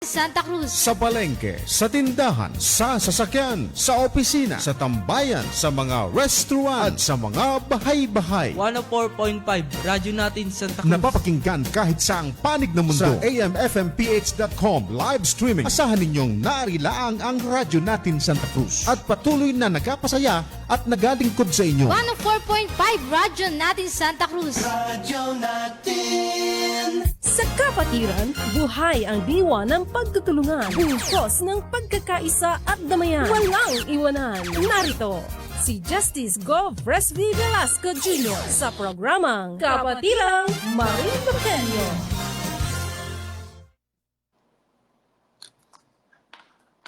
Santa Cruz. Sa palengke, sa tindahan, sa sasakyan, sa opisina, sa tambayan, sa mga restaurant, at sa mga bahay-bahay. 104.5 Radyo Natin Santa Cruz. Napapakinggan kahit saang panig ng mundo. Sa amfmph.com live streaming. Asahan ninyong narilaang ang Radyo Natin Santa Cruz. At patuloy na nagkapasaya at nagalingkod sa inyo. 104.5 Radyo Natin Santa Cruz. Radyo Natin. Sa kapatiran, buhay ang diwa ng pagtutulungan, bungkos ng pagkakaisa at damayan. Walang iwanan. Narito, si Justice Gov. Resby Velasco Jr. sa programang Kapatirang Marinduqueño.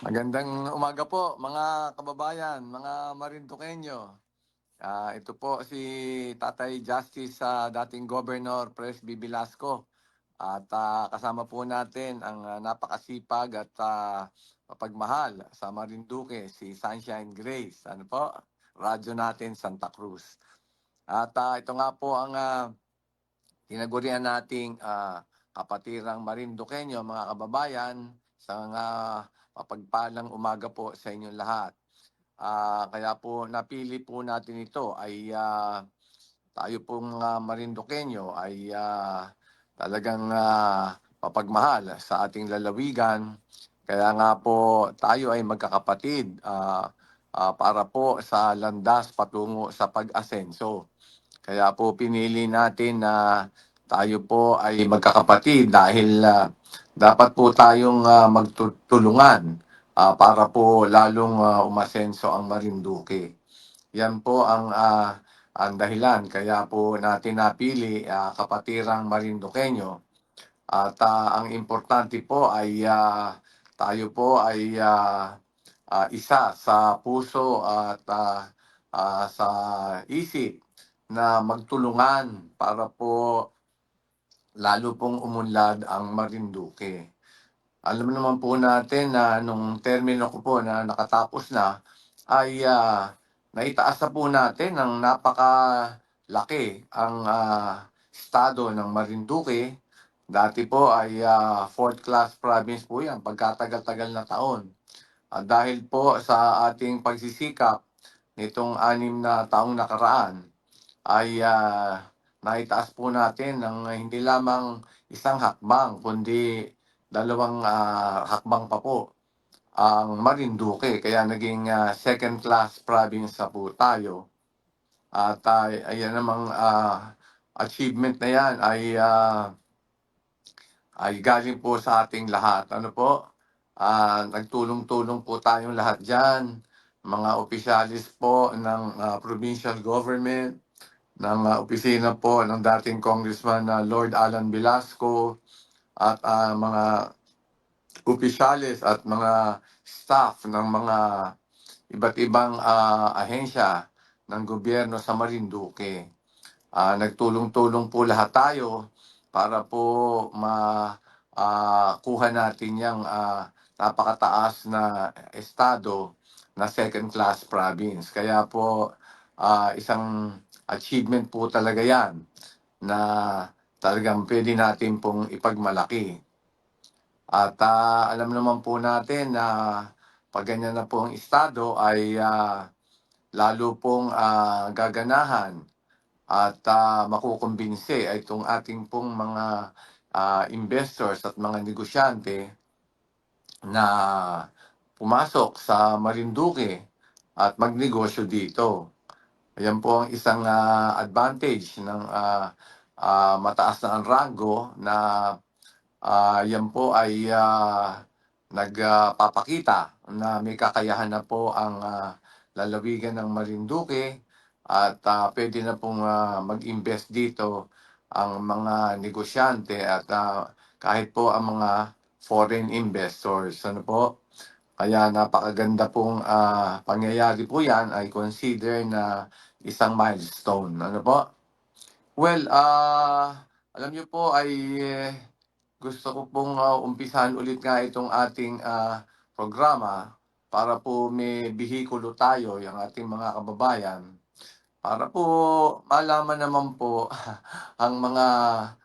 Magandang umaga po mga kababayan, mga Marinduqueño. Ito po si Tatay Justice sa dating Governor Presby Velasco. At kasama po natin ang napakasipag at mapagmahal sa Marinduque, si Sunshine Grace. Ano po? Radyo Natin Santa Cruz. At ito nga po ang tinagurian nating kapatirang Marinduqueño, mga kababayan, sa mapagpalang umaga po sa inyong lahat. Kaya po napili po natin ito ay tayo pong Marinduqueño ay talagang mapagmahal sa ating lalawigan. Kaya nga po tayo ay magkakapatid para po sa landas patungo sa pag-asenso. Kaya po pinili natin na tayo po ay magkakapatid dahil dapat po tayong magtulungan para po lalong umasenso ang Marinduque. Yan po ang dahilan kaya po natin napili kapatirang Marinduqueño. At ang importante po ay tayo po ay isa sa puso at sa isip na magtulungan para po lalo pong umunlad ang Marinduque. Alam naman po natin na nung termino ko po na nakatapos na ay naitaas na po natin ng napakalaki ang estado ng Marinduque. Dati po ay fourth class province po yan, pagkatagal-tagal na taon. Dahil po sa ating pagsisikap nitong 6 na taong nakaraan, ay naitaas po natin ng hindi lamang isang hakbang, kundi 2 hakbang pa po ang Marinduque, kaya naging second class province na po tayo. At ayan namang achievement na yan ay galing po sa ating lahat. Ano po? Nagtulong-tulong po tayong lahat dyan. Mga opisyalis po ng provincial government, ng opisina po ng dating Congressman Lord Alan Velasco, at mga opisyalis at mga staff ng mga iba't ibang ahensya ng gobyerno sa Marinduque. Nagtulong-tulong po lahat tayo para po makuha natin yung napakataas na estado na second class province. Kaya po isang achievement po talaga yan na talagang pwede natin pong ipagmalaki. At alam naman po natin na pag ganyan na po ang estado ay lalo pong gaganahan at makukumbinse ay itong ating pong mga investors at mga negosyante na pumasok sa Marinduque at magnegosyo dito. Ayan po ang isang advantage ng mataas na ang rango na yan po ay nagpapakita na may kakayahan na po ang lalawigan ng Marinduque at pwede na pong mag-invest dito ang mga negosyante at kahit po ang mga foreign investors. Ano po? Kaya napakaganda pong pangyayari po yan ay consider na isang milestone. Ano po? Well, alam niyo po ay gusto ko pong umpisahan ulit nga itong ating programa para po may bihikulo tayo, yung ating mga kababayan, para po malaman naman po ang mga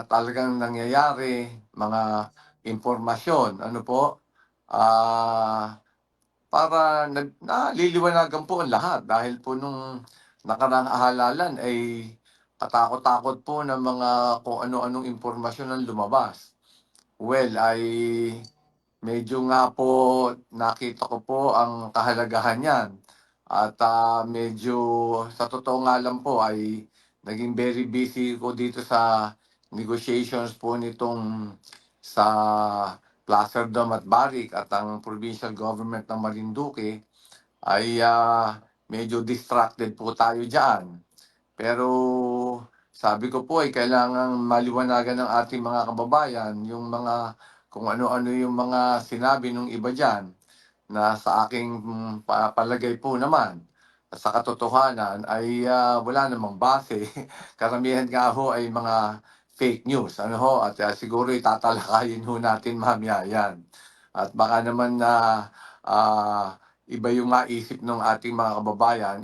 talagang nangyayari, mga impormasyon. Ano po? Para naliliwanagan po ang lahat dahil po nung nakaraang halalan ay katakot-takot po ng mga kung ano-anong impormasyon ang lumabas. Well, ay medyo nga po nakita ko po ang kahalagahan niyan. At medyo sa totoo nga lang po ay naging very busy ko dito sa negotiations po nitong sa Placerdom at Baric at ang provincial government ng Marinduque ay medyo distracted po tayo diyan. Pero sabi ko po ay kailangang maliwanagan ng ating mga kababayan yung mga kung ano-ano yung mga sinabi ng iba diyan na sa aking palagay po naman at sa katotohanan ay wala namang base. Karamihan nga ho ay mga fake news. Ano ho? At siguro itatalakayin ho natin mamaya yan. At baka naman na iba yung maisip ng ating mga kababayan,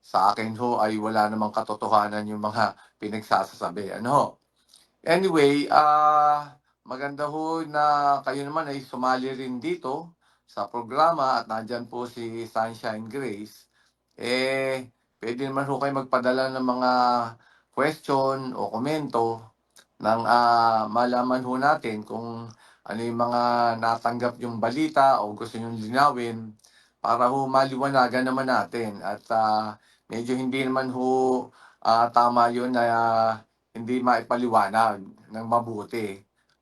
sa akin ho ay wala namang katotohanan yung mga pinagsasasabi. Ano ho? Anyway, maganda ho na kayo naman ay sumali rin dito sa programa at nandyan po si Sunshine Grace. Pwede naman ho kayo magpadala ng mga question o komento nang malaman ho natin kung ano yung mga natanggap yung balita o gusto nyo linawin para ho maliwanagan naman natin. At medyo hindi naman ho tama yun na hindi maipaliwanag ng mabuti.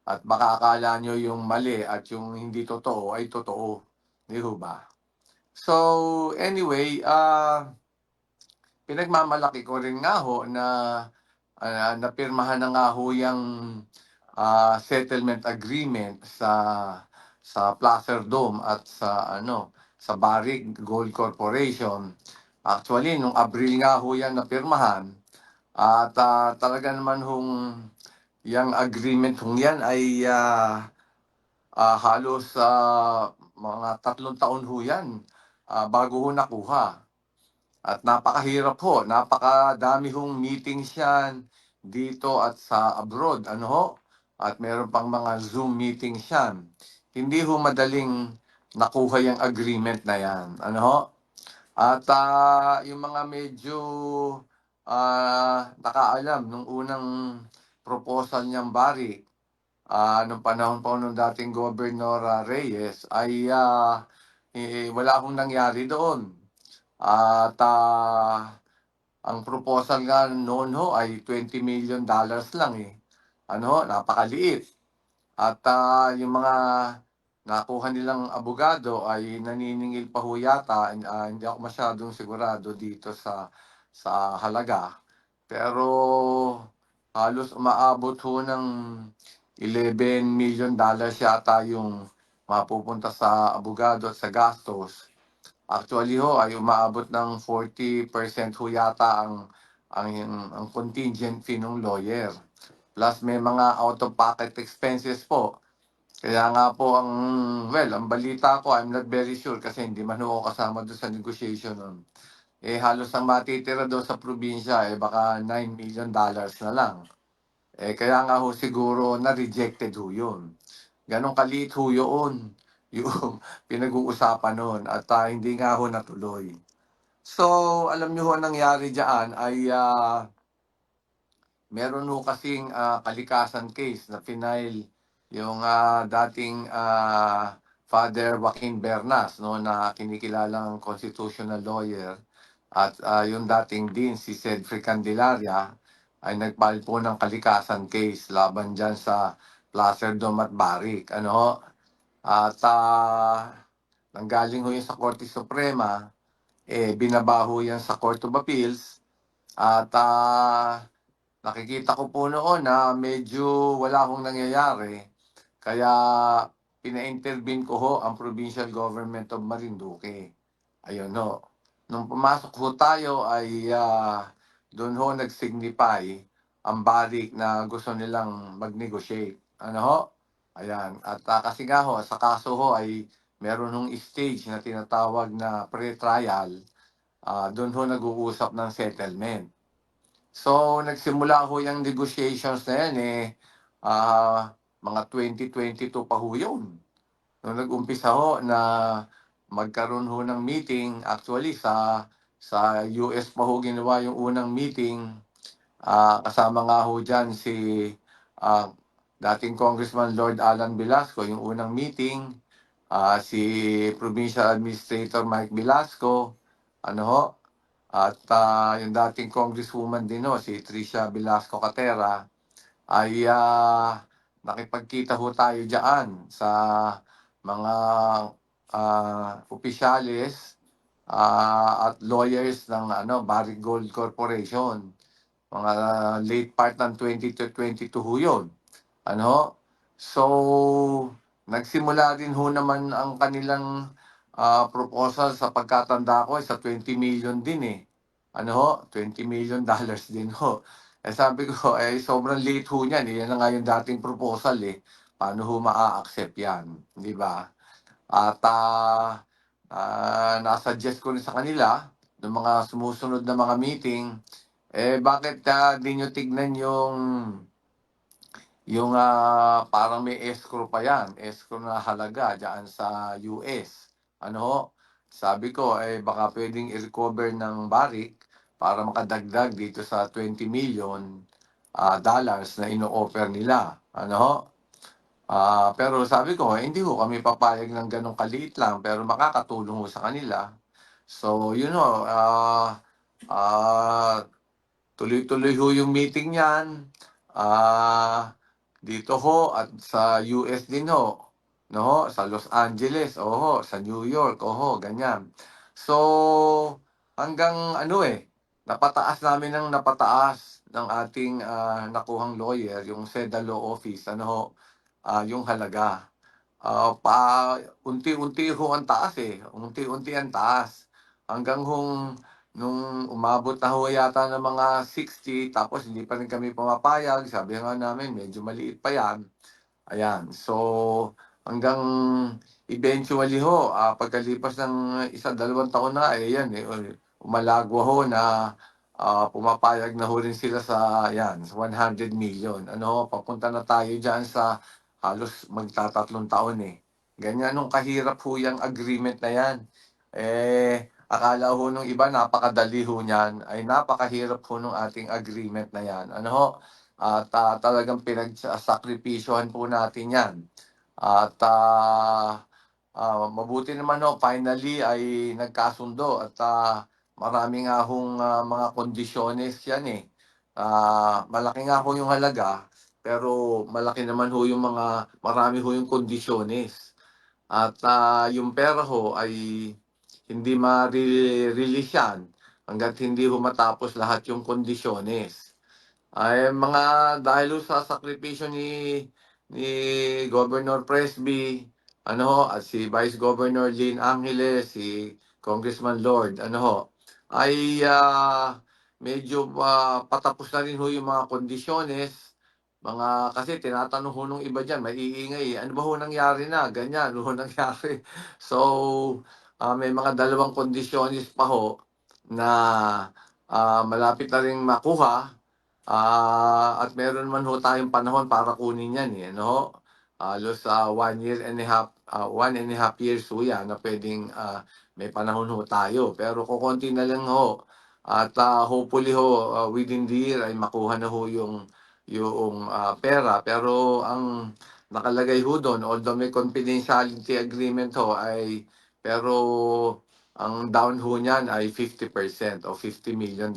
At baka akala nyo yung mali at yung hindi totoo ay totoo. Di ho ba? So, anyway, pinagmamalaki ko rin nga ho na napirmahan na nga ho yung settlement agreement sa Placerdome at sa Barrick Gold Corporation. Actually, nung Abril nga ho yan napirmahan at talaga naman hong yung agreement hong yan ay halos mga 3 taon ho yan bago ho nakuha. At napakahirap ho, napakadami hong meetings yan dito at sa abroad, ano ho? At meron pang mga Zoom meetings yan. Hindi ho madaling nakuha yung agreement na yan, ano ho? At yung mga medyo nakaalam nung unang proposal niyang Bari, nung panahon pa nung dating Governor Reyes, ay wala akong nangyari doon. At ang proposal nga noon ho ay $20 million lang eh. Ano ho, napakaliit. At yung mga nakuha nilang abogado ay naniningil pa ho yata. Hindi ako masyadong sigurado dito sa halaga. Pero halos umaabot ho ng $11 million yata yung mapupunta sa abogado at sa gastos. Actually ho ay umaabot ng 40% ho yata ang contingent fee ng lawyer. Plus may mga out-of-pocket expenses po. Kaya nga po ang balita ko, I'm not very sure kasi hindi man ho ako kasama doon sa negotiation nun. Halos ang matitira doon sa probinsya baka $9 million na lang. Kaya nga ho siguro na-rejected ho yun. Ganon kaliit ho yun yung pinag-uusapan noon at hindi nga ho natuloy. So, alam niyo ho nangyari diyan ay meron ho kasing kalikasan case na final yung dating Father Joaquin Bernas, no, na kinikilalang constitutional lawyer at yung dating dean si Cedric Candelaria ay nag-file po ng kalikasan case laban diyan sa Placerdome at Baric. Ano ho? At nanggaling ho yun sa Korte Suprema, binabaho yan sa Court of Appeals. At nakikita ko po noon na medyo wala akong nangyayari. Kaya pina-intervene ko ho ang Provincial Government of Marinduque. Ayun ho. Nung pumasok ho tayo ay doon ho nag-signify ang Baric na gusto nilang mag-negotiate. Ano ho? Ayan. At kasi nga ho, sa kaso ho ay meron hong stage na tinatawag na pre-trial. Doon ho nag-uusap ng settlement. So, nagsimula ho yung negotiations na yan mga 2022 pa ho yun. Nung nag-umpisa ho na magkaroon ho ng meeting, actually sa US pa ho ginawa yung unang meeting. Kasama nga ho dyan si ah, dating Congressman Lord Alan Velasco, yung unang meeting. Si Provincial Administrator Mike Velasco, ano ho, at yung dating Congresswoman din ho, si Tricia Velasco Catera, ay nakipagkita ho tayo diyan sa mga opisyalis at lawyers ng Barrick Gold Corporation. Mga late part ng 2022 ho yun. Ano? So, nagsimula din ho naman ang kanilang proposal sa pagkatanda ko sa 20 million din eh. Ano ho? $20 million din ho. Sabi ko, sobrang late ho niyan. Yan na nga yung dating proposal eh. Paano ho maa-accept yan? Di ba? At nasuggest ko rin sa kanila, ng mga sumusunod na mga meeting, bakit di nyo tignan yung parang may escrow pa yan, escrow na halaga dyan sa US. Ano ho? Sabi ko, baka pwedeng i-recover ng Barrick para makadagdag dito sa 20 million dollars na ino-offer nila. Ano ho? Pero sabi ko, hindi ho kami papayag ng ganong kaliit lang, pero makakatulong ho sa kanila. So, tuloy-tuloy ho yung meeting niyan. Dito ho at sa US din ho. No, sa Los Angeles, oho, sa New York, oho, ganyan. So, hanggang napataas namin ng napataas ng ating nakuhang lawyer, yung SEDA Law Office, yung halaga. Unti-unti ho ang taas eh. Unti-unti ang taas. Hanggang nung umabot na ho yata ng mga 60, tapos hindi pa rin kami pumapayag. Sabi nga namin, medyo maliit pa yan. Ayan. So, hanggang eventually ho, pagkalipas ng 1-2 taon na, yan umalagwa ho na pumapayag na ho rin sila sa 100 million. Papunta na tayo dyan sa halos magtatatlong taon eh. Ganyan nung kahirap ho yung agreement na yan. Akala ho nung iba napakadali ho niyan, ay napakahirap ho nung ating agreement na yan. At talagang pinagsakripisyohan po natin yan. At mabuti naman ho, finally ay nagkasundo at marami nga hong mga kondisyones yan eh. Malaki nga ho yung halaga, pero malaki naman ho yung marami ho yung kondisyones. At yung pera ho ay hindi ma-release yan hanggat hindi ho matapos lahat yung kondisyones. Dahil sa sakripisyo ni Governor Presby, at si Vice Governor Jean Angeles, si Congressman Lord, ay medyo patapos na rin ho yung mga kondisyones. Kasi tinatanong ho nung iba dyan, maiingay, ano ba ho nangyari na? Ganyan, ano ho nangyari? So, may mga 2 kondisyones pa ho na malapit na rin makuha. At meron man ho tayong panahon para kunin yan eh, halos 1.5 years ho yan na pwedeng may panahon ho tayo. Pero kukunti na lang ho. At hopefully ho, within the year ay makuha na ho yung pera. Pero ang nakalagay ho doon, although may confidentiality agreement ho, pero ang down ho niyan ay 50% o $50 million.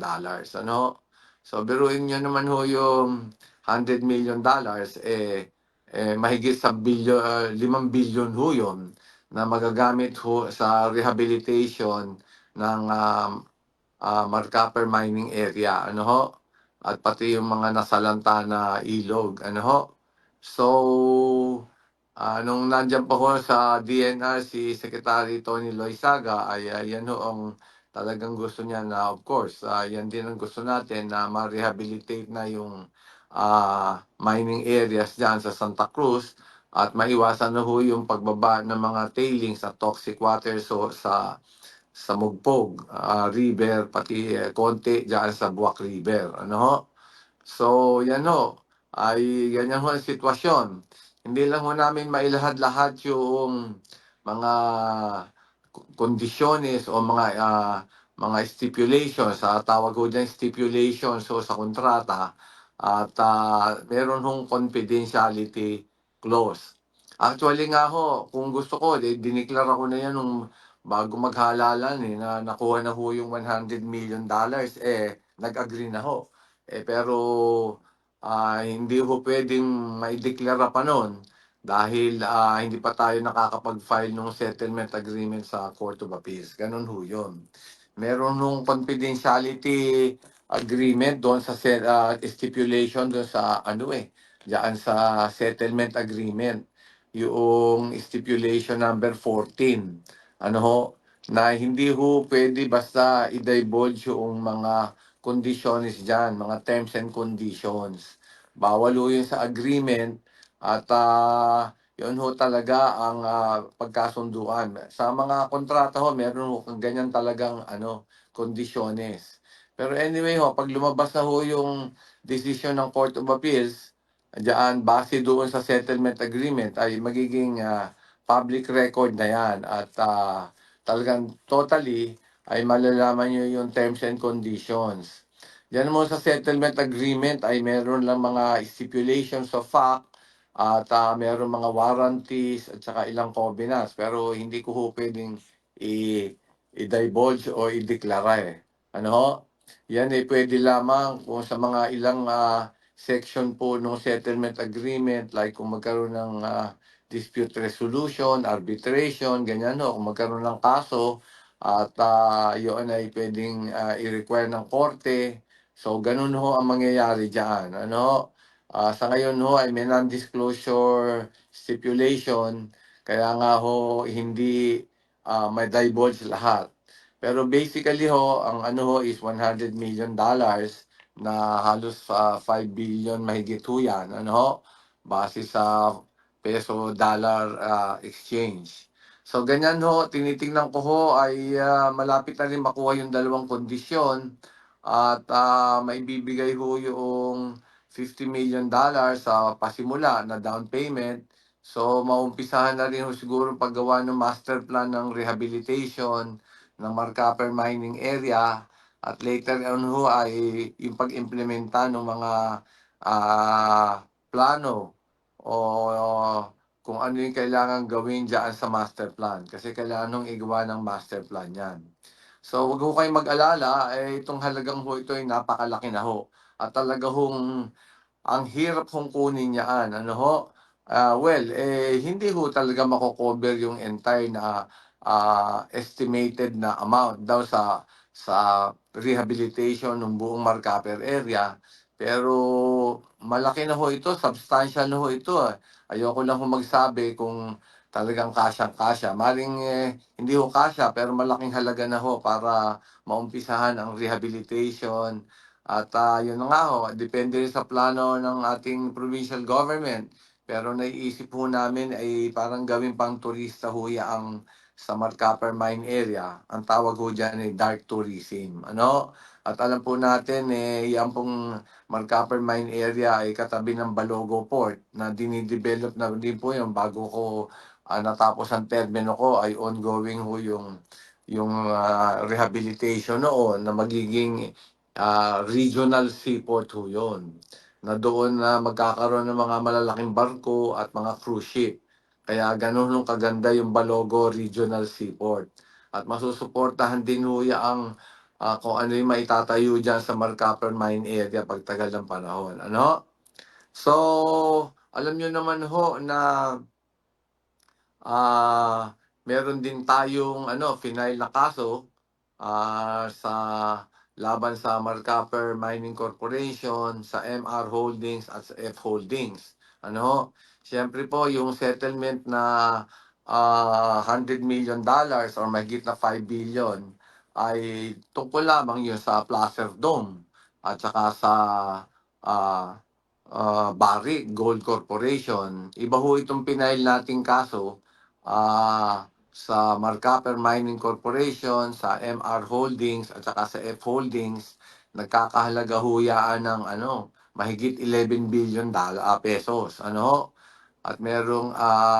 So, biruin nyo naman ho yung $100 million, mahigit sa 5 billion ho yun na magagamit ho sa rehabilitation ng Marcaper Mining Area, at pati yung mga nasalanta na ilog, So, nung nandyan pa ho sa DNR si Secretary Tony Loizaga, ay yan ho ang talagang gusto niya na, of course, yan din ang gusto natin na ma-rehabilitate na yung mining areas dyan sa Santa Cruz at maiwasan na ho yung pagbaba ng mga tailings at toxic water sa Mugpog River, pati konti dyan sa Buwak River. So, yan ho, ay ganyan ho ang sitwasyon. hindi lang ho namin mailahad-lahad yung mga kondisyones o mga stipulations, tawag ho diyan stipulations o sa kontrata at meron hong confidentiality clause. Actually nga ho, kung gusto ko, diniklara ko na yan nung bago maghalalan na nakuha na ho yung $100 million, nag-agree na ho. Pero hindi ho pwedeng maideklara pa noon dahil hindi pa tayo nakakapag-file ng settlement agreement sa Court of Appeals. Ganun ho yun. Meron nung confidentiality agreement doon sa stipulation doon sa diyan sa settlement agreement, yung stipulation number 14. Na hindi ho pwede basta i-divulge yung mga conditions diyan, mga terms and conditions. Bawal ho yun sa agreement at yun ho talaga ang pagkasunduan. Sa mga kontrata ho, meron ho ganyan talagang kondisyones. Pero anyway ho, pag lumabas na ho yung decision ng Court of Appeals, diyan base doon sa settlement agreement ay magiging public record na yan at talagang totally ay malalaman nyo yung terms and conditions. Yan mo sa settlement agreement ay meron lang mga stipulations of fact at meron mga warranties at saka ilang covenants, pero hindi ko ho pwedeng i-divulge o i-deklara Ano ho? Yan ay pwede lamang kung sa mga ilang section po ng settlement agreement, like kung magkaroon ng dispute resolution, arbitration, ganyan ho, kung magkaroon ng kaso at yun ay pwedeng i-require ng korte. So ganun ho ang mangyayari diyan. Sa ngayon ho ay may non-disclosure stipulation, kaya nga ho hindi may divulge lahat. Pero basically ho, ang ho is $100 million na halos 5 billion mahigit ho yan, base sa peso dollar exchange. So ganyan ho, tinitingnan ko ho ay malapit na rin makuha yung dalawang kondisyon at maibibigay ho yung $50 million sa pasimula na down payment. So maumpisahan na rin ho siguro paggawa ng master plan ng rehabilitation ng Marcaper Mining Area at later on ho ay yung pag-implementa ng mga plano o kung ano yung kailangan gawin dyan sa master plan. Kasi kailangan nung igawa ng master plan yan. So wag ho kayong mag-alala, itong halagang ho ito ay napakalaki na ho. At talaga hong ang hirap hong kunin yan. Hindi ho talaga mako-cover yung entire na estimated na amount daw sa rehabilitation ng buong Marcaper area. Pero malaki na ho ito, substantial na ho ito. Ayoko lang ho magsabi kung talagang kasyang-kasya. Maring hindi ho kasya pero malaking halaga na ho para maumpisahan ang rehabilitation. At yun na nga ho, depende rin sa plano ng ating provincial government. Pero naiisip ho namin ay parang gawin pang turista ho ang sa Marcaper Mine Area. Ang tawag ho dyan ay dark tourism. At alam po natin, yan pong Marcaper Mine Area ay katabi ng Balogo Port na dinidevelop na din po yun bago ko natapos ang termino ko ay ongoing ho yung rehabilitation noon na magiging regional seaport ho yun. Na doon na magkakaroon ng mga malalaking barko at mga cruise ship. Kaya ganun nung kaganda yung Balogo Regional Seaport. At masusuportahan din ho ang kung ano yung maitatayo dyan sa Marcaper Mine Area pagtagal ng panahon. So, alam nyo naman ho na meron din tayong final na kaso sa laban sa Marcaper Mining Corporation, sa MR Holdings at sa F Holdings. Siyempre po yung settlement na $100 million or mahigit na 5 billion ay tungkol lamang yun sa Placer Dome at saka sa Barrick Gold Corporation. Iba ho itong pinail nating kaso sa Marcaper Mining Corporation, sa MR Holdings at saka sa F Holdings. Nagkakahalaga huyaan ng mahigit 11 billion pesos. at merong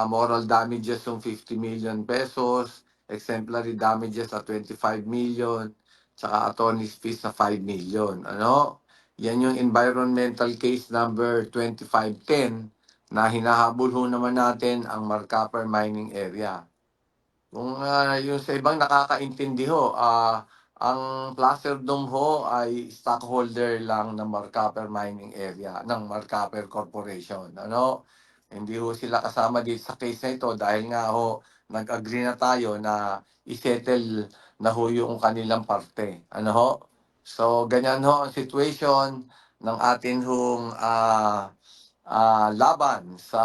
moral damages ng 50 million pesos, exemplary damages na 25 million, tsaka attorney's fees na 5 million. Ano? Yan yung environmental case number 2510 na hinahabol ho naman natin ang Marcaper Mining Area. Kung yung sa ibang nakakaintindi ho, ang Placer Dome ho ay stockholder lang ng Marcaper Mining Area, ng Marcaper Corporation. Ano? Hindi ho sila kasama dito sa case na ito dahil nga ho, nag-agree na tayo na isettle na ho yung kanilang parte. Ano ho? So, ganyan ho ang situation ng atin hong laban sa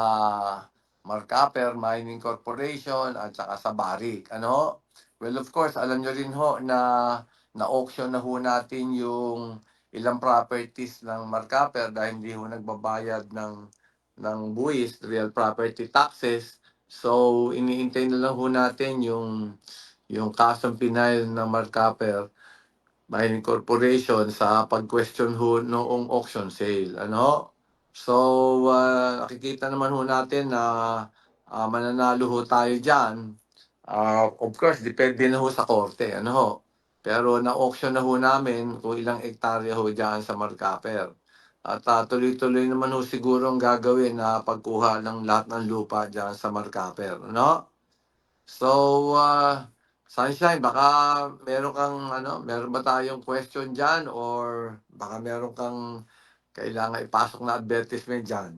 Marcaper Mining Corporation at saka sa Barrick. Ano? Well, of course, alam nyo rin ho na na-auction na ho natin yung ilang properties ng Marcaper dahil hindi ho nagbabayad ng buwis, real property taxes. So, iniintay na lang ho natin yung kasong pinail ng Marcaper Mining Corporation sa pag-question ho noong auction sale. Ano? So, nakikita naman ho natin na mananalo ho tayo dyan. Of course, depende na ho sa korte. Ano ho? Pero na-auction na ho namin kung ilang hektarya ho dyan sa Marcaper. At tuloy-tuloy naman ho siguro ang gagawin na pagkuha ng lahat ng lupa dyan sa Marcaper. No? So, Sunshine, baka meron ba tayong question dyan or baka meron kang kailangan ipasok na advertisement dyan?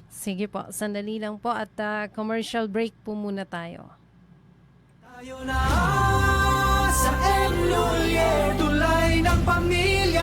Sige po, sandali lang po at commercial break po muna tayo. Tayo na sa Enroller, tulay ng pamilya.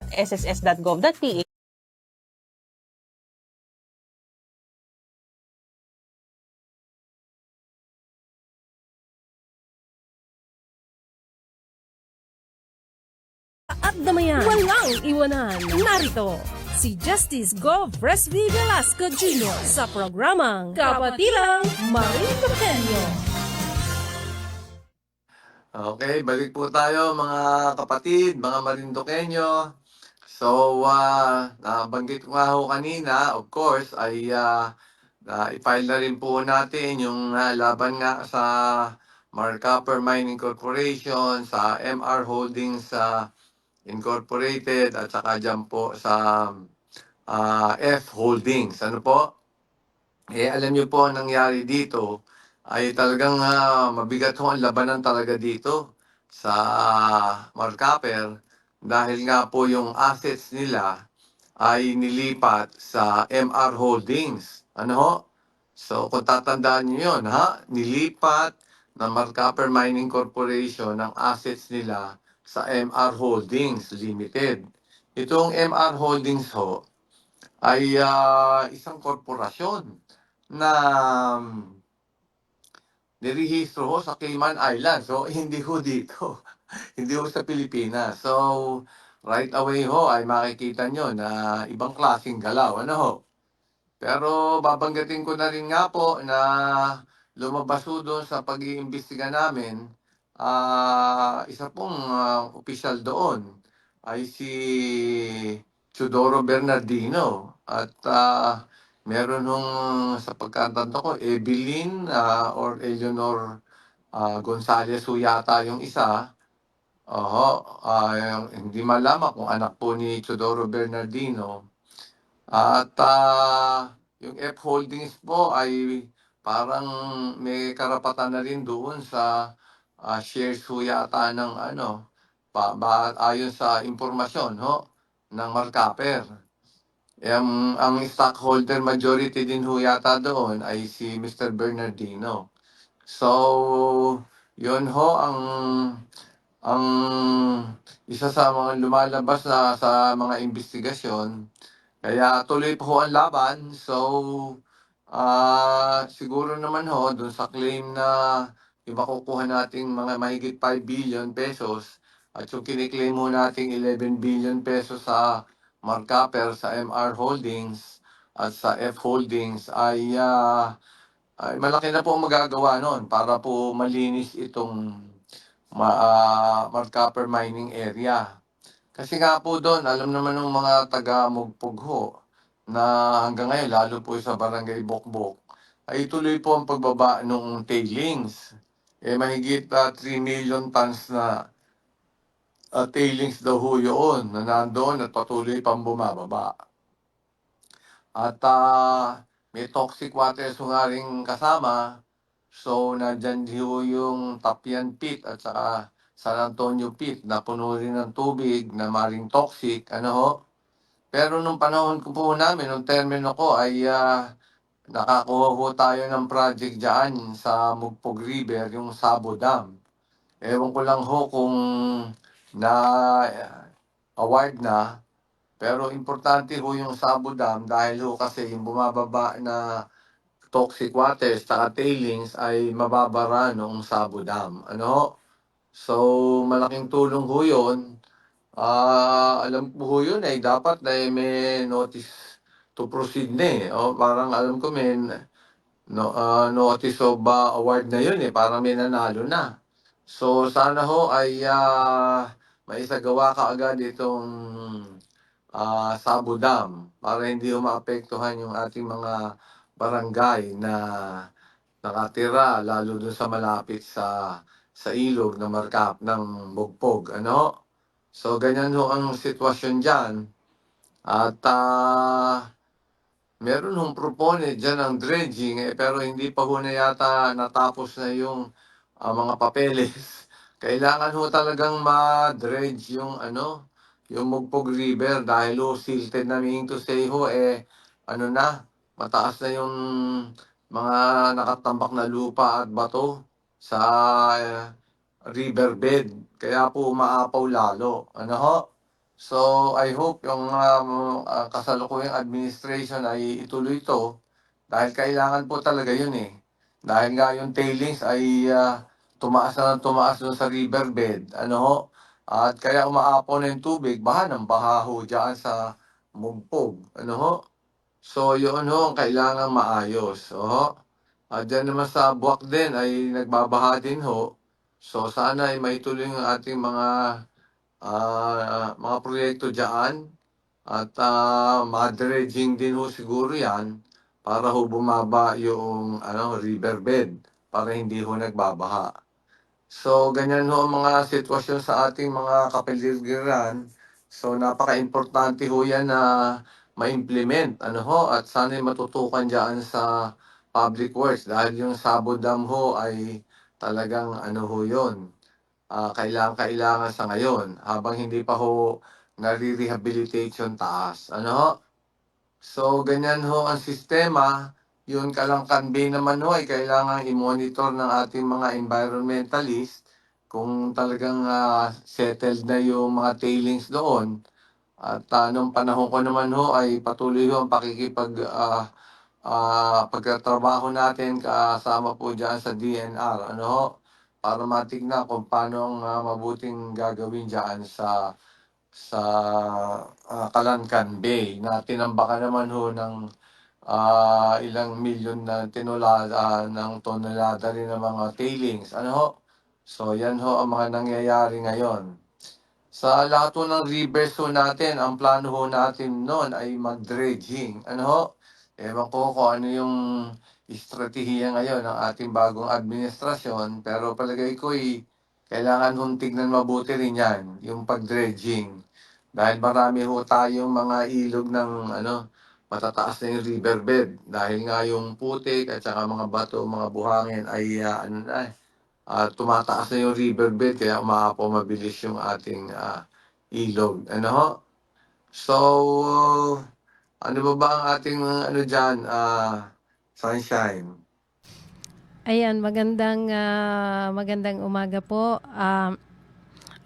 sss.gov.ph. At damayan, walang iwanan. Narito si Justice Gov. Resby Velasco Jr. sa programang Kapatilang Marinduqueño. Okay, balik po tayo mga kapatid, mga Marinduqueño. So, nabanggit ko nga ho kanina, of course, ay i-file na rin po natin yung laban nga sa Marcaper Mining Corporation, sa MR Holdings Incorporated, at saka dyan po sa F Holdings. Ano po? Alam niyo po ang nangyari dito ay talagang mabigat ho ang labanan talaga dito sa Marcaper dahil nga po yung assets nila ay nilipat sa MR Holdings. Ano ho? So kung tatandaan niyo yun, nilipat ng Marcaper Mining Corporation ang assets nila sa MR Holdings Limited. Itong MR Holdings ho ay isang korporasyon na nirehistro ho sa Cayman Islands. So, hindi ho dito. Hindi ho sa Pilipinas. So, right away ho ay makikita nyo na ibang klaseng galaw. Ano ho? Pero babanggatin ko na rin nga po na lumabas ho doon sa pag-iimbestiga namin, isa pong opisyal doon ay si Teodoro Bernardino at meron nung sa pagkatanda ko Evelyn or Eleanor Gonzales ho yata yung isa. Oho, hindi malaman kung anak po ni Teodoro Bernardino. At yung F Holdings po ay parang may karapatan na rin doon sa shares ho yata ng ayon sa impormasyon ho ng Marcaper. Ang stockholder majority din ho yata doon ay si Mr. Bernardino. So, yun ho ang isa sa mga lumalabas na sa mga investigasyon. Kaya tuloy po ho ang laban. So, siguro naman ho dun sa claim na yung makukuha nating mga mahigit 5 billion pesos at yung kiniklaim mo nating 11 billion pesos sa Marcaper, sa MR Holdings at sa F Holdings ay malaki na po ang magagawa noon para po malinis itong Marcaper mining area. Kasi nga po doon, alam naman ng mga taga-Mugpog ho, na hanggang ngayon, lalo po sa Barangay Bokbok, ay tuloy po ang pagbaba ng tailings. Mahigit 3 million tons na tailings daw ho yun, na nandoon at patuloy pang bumababa. At may toxic water so nga rin kasama. So, nandyan ho yung Tapian Pit at saka San Antonio Pit na puno rin ng tubig na maring toxic. Ano ho? Pero nung panahon ko po namin, nung termino ko ay nakakuha ho tayo ng project dyan sa Mugpog River, yung Sabo Dam. Ewan ko lang ho kung na award na, pero importante ho yung Sabo Dam dahil ho kasi yung bumababa na toxic water sa tailings ay mababara noong Sabo Dam. Ano ho? So, malaking tulong ho yun. Alam ko ho yun dapat na may notice to proceed na eh. O, parang alam ko may notice of award na yun parang may nanalo na. So, sana ho ay maisagawa ka agad itong Sabo Dam para hindi ho maapektuhan yung ating mga barangay na nakatira lalo dun sa malapit sa ilog na markap ng Bugpog. Ano? So, ganyan ho ang sitwasyon dyan. At meron hong propone dyan ng dredging pero hindi pa ho na yata natapos na yung mga papeles. Kailangan ho talagang ma-dredge yung yung Mugpog River dahil ho silted na meaning to say ho ano na, mataas na yung mga nakatambak na lupa at bato sa riverbed. Kaya po umaapaw lalo. Ano ho? So, I hope yung kasalukuyang administration ay ituloy ito dahil kailangan po talaga yun Dahil nga yung tailings ay tumaas na ng tumaas doon sa riverbed. Ano ho? At kaya umaapaw na yung tubig, baha ng baha ho dyan sa Mugpog. Ano ho? So, yun ho ang kailangan maayos. At dyan naman sa Buwak din ay nagbabaha din ho. So, sana ay maituloy ang ating mga proyekto dyan at ma-dredging din ho siguro yan para ho bumaba yung riverbed para hindi ho nagbabaha. So, ganyan ho ang mga sitwasyon sa ating mga kapaligiran. So, napaka-importante ho yan na ma-implement. At sana'y matutukan dyan sa public works dahil yung Sabo Dam ho ay talagang ho yun. Kailangan sa ngayon habang hindi pa ho nare-rehabilitation taas. Ano ho? So, ganyan ho ang sistema. Yun Kalangkan Bay naman ho ay kailangan i-monitor ng ating mga environmentalist kung talagang settled na yung mga tailings doon. At nung panahon ko naman ho ay patuloy ho ang pagtatrabaho natin kasama po dyan sa DNR. Ano ho? Para matignan kung paano ang mabuting gagawin dyan sa Kalancan Bay na tinambakan naman ho ng ilang milyon na ng tonelada rin ng mga tailings. Ano ho? So, yan ho ang mga nangyayari ngayon. Sa lahat ho ng rivers ho natin, ang plano ho natin noon ay mag-dredging. Ano ho? Ewan ko kung ano yung estratehiya ngayon ng ating bagong administrasyon, pero palagay ko kailangan hong tignan mabuti rin yan, yung pag-dredging. Dahil marami ho tayong mga ilog ng matataas na yung riverbed. Dahil nga yung putik at saka mga bato, mga buhangin ay tumataas na yung riverbed kaya umaapaw mabilis yung ating ilog. Ano ho? So, Ano ba ang ating ano diyan, Sunshine? Ayan, magandang umaga po.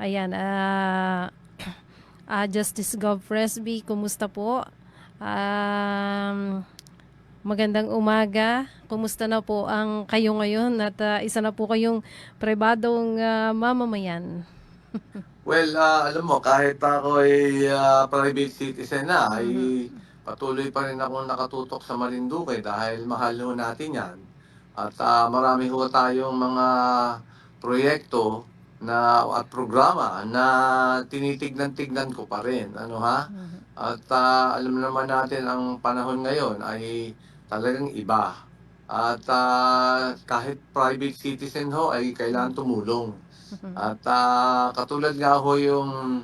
Ayan, Justice Gov Fresby, kumusta po? Magandang umaga. Kumusta na po ang kayo ngayon at isa na po kayong pribadong mamamayan? Well, alam mo, kahit ako ay private citizen na, ay patuloy pa rin akong nakatutok sa Marinduque dahil mahal ho natin yan. At marami ho tayong mga proyekto at programa na tinitignan-tignan ko pa rin. Ano ha? At alam naman natin ang panahon ngayon ay talagang iba. At kahit private citizen ho ay kailangan tumulong. At katulad nga ho yung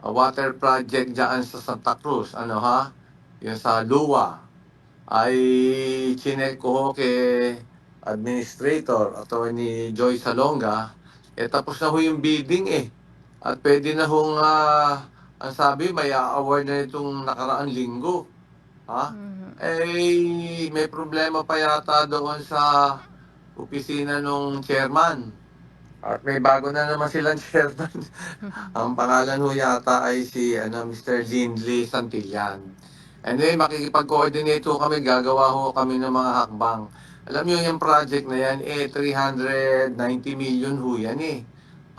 water project dyan sa Santa Cruz, ano ha? Yung sa Luwa, ay chinek ko ho kay Administrator, Attorney Joy Salonga, tapos na ho yung bidding eh. At pwede na hong, ang sabi, may award na itong nakaraang linggo. Ha? May problema pa yata doon sa opisina nung chairman. At may bago na naman silang chairman. Ang pangalan ho yata ay si Mr. Lindley Santillan. Anyway, makikipag-coordinate ho kami, gagawa ho kami ng mga hakbang. Alam niyo yung project na yan, 390 million ho yan eh.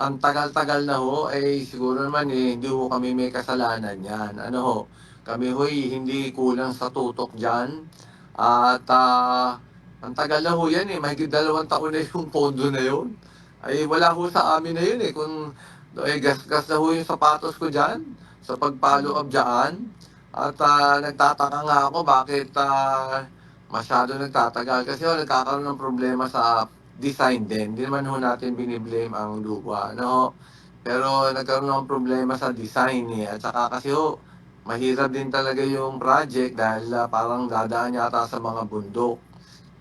Ang tagal-tagal na ho, siguro naman hindi ho kami may kasalanan yan. Ano ho, kami ho hindi kulang sa tutok dyan. At ang tagal na ho yan eh, mahigit 2 taon na yung pondo na yun. Ay wala ho sa amin na yun eh, kung gas-gas na ho yung sapatos ko dyan, sa pag-follow up dyan. At nagtataka nga ako bakit masyado nagtatagal. Kasi ho, nagkakaroon ng problema sa design din. Hindi naman ho natin biniblame ang lupa. No? Pero nagkaroon ng problema sa design eh. At saka kasi ho, mahirap din talaga yung project dahil parang dadaan yata sa mga bundok.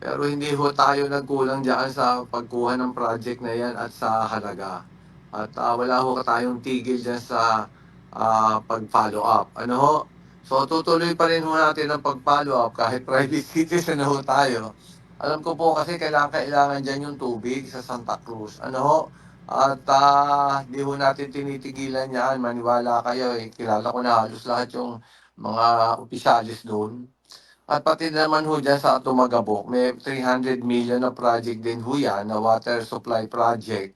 Pero hindi ho tayo nagkulang dyan sa pagkuha ng project na yan at sa halaga. At wala ho tayong tigil dyan sa pag-follow up. Ano ho? So tutuloy pa rin ho natin ang pag-follow up kahit private citizen na ho tayo. Alam ko po kasi kailangan dyan yung tubig sa Santa Cruz. Ano ho? At di ho natin tinitigilan yan. Maniwala kayo. Kilala ko na halos lahat yung mga opisyalis doon. At pati naman ho dyan sa Tumagabok, may 300 million na project din ho yan, na water supply project.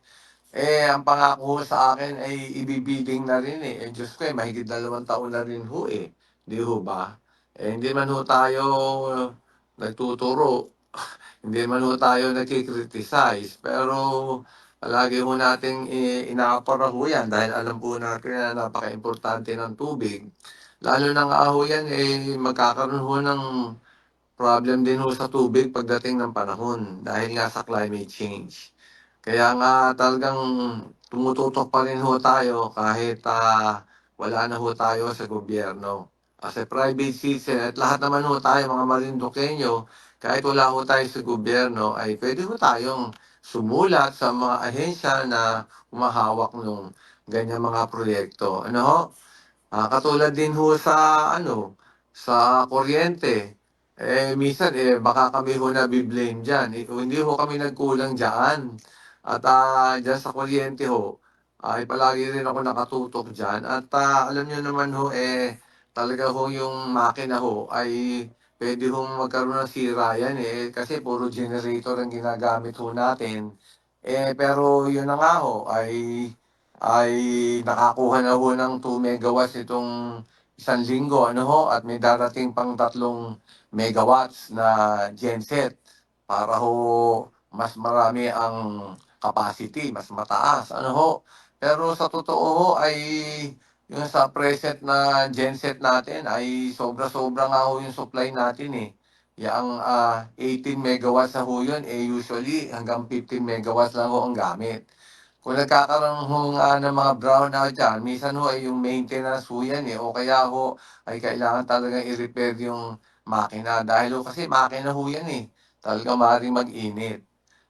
Ang pangako ho sa akin ay ibibidding na rin eh. Diyos ko mahigit 2 taon na rin ho eh. Di ho ba? Hindi man ho tayo nagtuturo. Hindi man ho tayo nagkikriticize. Pero palagi ho nating inaapara ho yan dahil alam po natin na napaka-importante ng tubig. Lalo na nga ho yan, magkakaroon ho ng problem din ho sa tubig pagdating ng panahon dahil nga sa climate change. Kaya nga talagang tumututok pa rin ho tayo kahit wala na ho tayo sa gobyerno. Kasi private citizen at lahat naman ho tayo mga Marinduqueño, kahit wala ho tayo sa gobyerno, ay pwede ho tayong sumulat sa mga ahensya na humahawak ng ganyan mga proyekto. Ano ho? Katulad din ho sa kuryente. Minsan baka kami ho nabiblame diyan. Hindi ho kami nagkulang diyan. At diyan sa kuryente ho, ay palagi rin ako nakatutok diyan. At alam niyo naman ho talaga ho yung makina ho ay pwede hong magkaroon ng sira yan kasi puro generator ang ginagamit ho natin. Pero yun na nga ho ay nakakuha na ho ng 2 megawatts itong 1 linggo, ano ho, at may darating pang 3 megawatts na genset para ho mas marami ang capacity, mas mataas, ano ho. Pero sa totoo ho ay yung sa preset na genset natin ay sobra-sobra nga ho yung supply natin eh. Yang 18 megawatts na ho yun, usually hanggang 15 megawatts lang ho ang gamit. Kung nagkakaroon ho nga ng mga brownout dyan, minsan ho ay yung maintenance ho yan o kaya ho ay kailangan talagang i-repair yung makina. Dahil ho kasi makina ho yan talagang maaaring mag-init.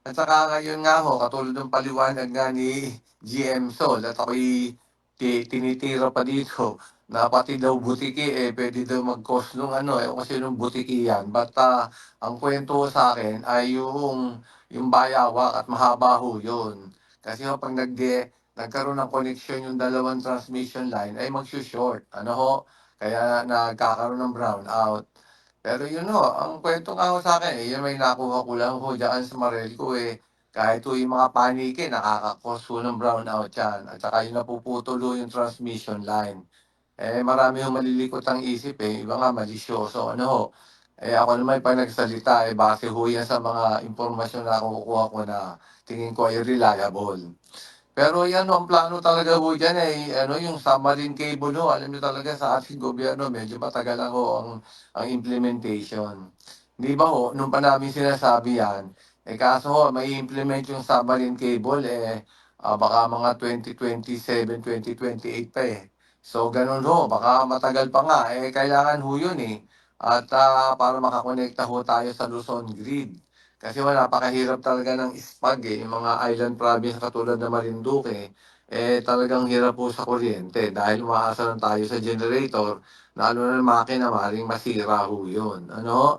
At saka ngayon nga ho, katulad ng paliwanag nga ni GM Sol at ako'y tinitira pa dito, na pati daw butiki pwede daw mag-cause nung ano, kasi nung butiki yan. But ang kwento sa akin ay yung bayawak at mahaba ho yun. Kasi ho, pag nagkaroon ng connection yung dalawang transmission line ay mag-short. Ano ho? Kaya nagkakaroon ng brownout. Pero yun ho, ang kwento nga ho sa akin, yun may nakuha ko lang ho dyan sa Marelco kahit ho yung mga panike, nakaka-cause ho ng brownout yan. At saka yung napuputol ho yung transmission line. Marami ho malilikot ang isip iba nga malisyoso, ano ho. Ako naman pag nagsalita, base ho yan sa mga impormasyon na nakukuha ko na tingin ko ay reliable. Pero yan ho, ang plano talaga ho dyan ano, yung submarine cable ho, alam niyo talaga sa ating gobyerno, medyo matagal lang ho ang implementation. Di ba ho, nung pa namin sinasabi yan, kaso ho, may implement yung submarine cable, baka mga 2027, 2028 pa So, ganun ho, baka matagal pa nga, kailangan ho yun At para makakonekta ho tayo sa Luzon grid. Kasi napakahirap talaga ng spag yung mga island province katulad ng Marinduque, talagang hirap po sa kuryente dahil umaasa lang tayo sa generator na ano na makina maring masira ho yun. Ano ho?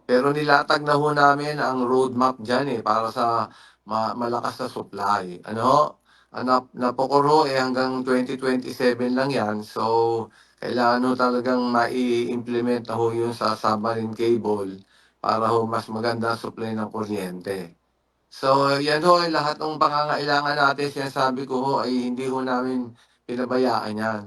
Pero nilatag na ho namin ang roadmap dyan para sa malakas na supply. Ano ho? Napokor ho hanggang 2027 lang yan. So, kailangan ho talagang mai-implement na ho yun sa submarine cable para ho mas maganda ang supply ng kuryente. So, yan ho, lahat ng pangangailangan natin, sinasabi ko ho, ay hindi ho namin pinabayaan yan.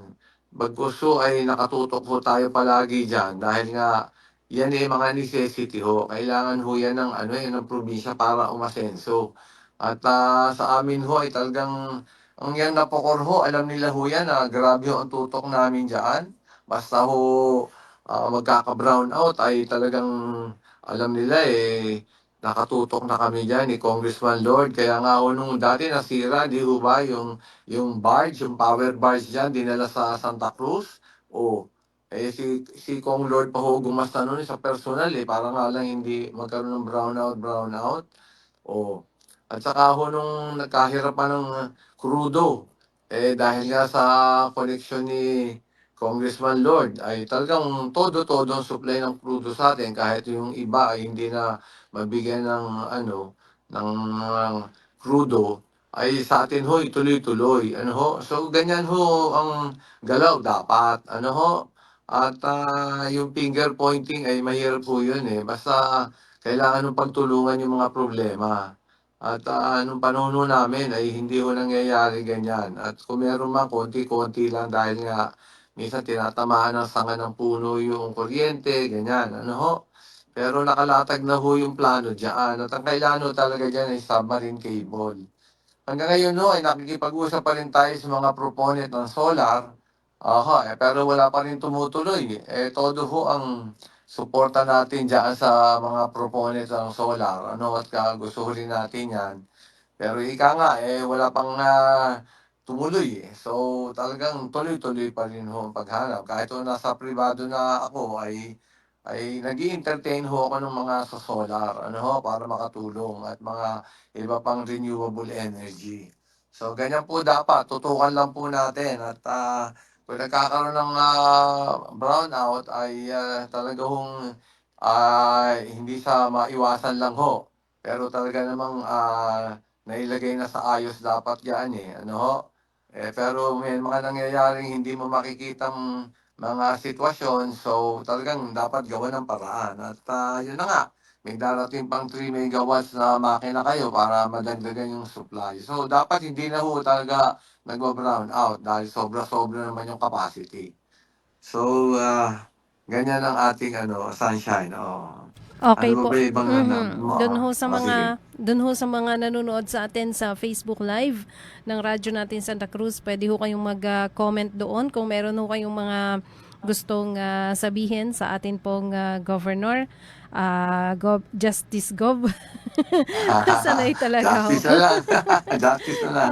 Bagkus ho, ay nakatutok ho tayo palagi dyan dahil nga yan mga necessity ho. Kailangan ho yan ng, ng probinsya para umasenso. At sa amin ho, ay talagang, ang yan napokor ho, alam nila ho yan, grabe ho ang tutok namin dyan. Basta ho, magkaka-brown out ay talagang alam nila nakatutok na kami dyan ni Congressman Lord. Kaya nga ho nung dati nasira, di ho ba, yung barge, yung power barge dyan, dinala sa Santa Cruz. Si Kong Lord pa ho gumasta nun sa personal para nga lang hindi magkaroon ng brownout. At saka ho nung nagkahirapan ng crudo, dahil nga sa connection ni Congressman Lord ay talagang todo-todo ang supply ng crudo sa atin kahit yung iba ay hindi na mabigyan ng crudo ay sa atin ho ituloy-tuloy. Ano ho? So ganyan ho ang galaw dapat. Ano ho? At yung finger pointing ay mahirap po yun Basta kailangan ng pagtulungan yung mga problema. At nung panahon ho namin ay hindi ho nangyayari ganyan. At kung meron man, konti-konti lang dahil nga minsan tinatamaan ng sanga ng puno yung kuryente, ganyan. Ano ho? Pero nakalatag na ho yung plano dyan. At ang kailangan ho talaga dyan ay submarine cable. Hanggang ngayon ho ay nakikipag-usap pa rin tayo sa mga proponent ng solar. Pero wala pa rin tumutuloy. Todo ho ang suporta natin dyan sa mga proponent ng solar. At gusto rin natin yan. Pero ika nga, wala pang tumuloy So talagang tuloy-tuloy pa rin ho ang paghanap. Kahit nasa privado na ako ay nag-i-entertain ho ako ng mga sa solar, para makatulong at mga iba pang renewable energy. So ganyan po dapat, tutukan lang po natin at kung nagkakaroon ng brownout ay talaga hong hindi sa maiwasan lang ho. Pero talaga namang nailagay na sa ayos dapat yan pero may mga nangyayaring hindi mo makikitang mga sitwasyon, so talagang dapat gawa ng paraan. At yun na nga, may darating pang 3 megawatts na makina kayo para madagdagan yung supply. So dapat hindi na ho talaga nagwa-brown out dahil sobra-sobra naman yung capacity. So ganyan ang ating sunshine. Okay Ano po. ba ibang Doon ho sa mga nanonood sa atin sa Facebook Live ng Radyo Natin Santa Cruz, pwede ho kayong mag-comment doon kung meron ho kayong mga gustong sabihin sa atin pong governor, Justice Gov. Sanay talaga ako. Justice na lang. Justice na lang.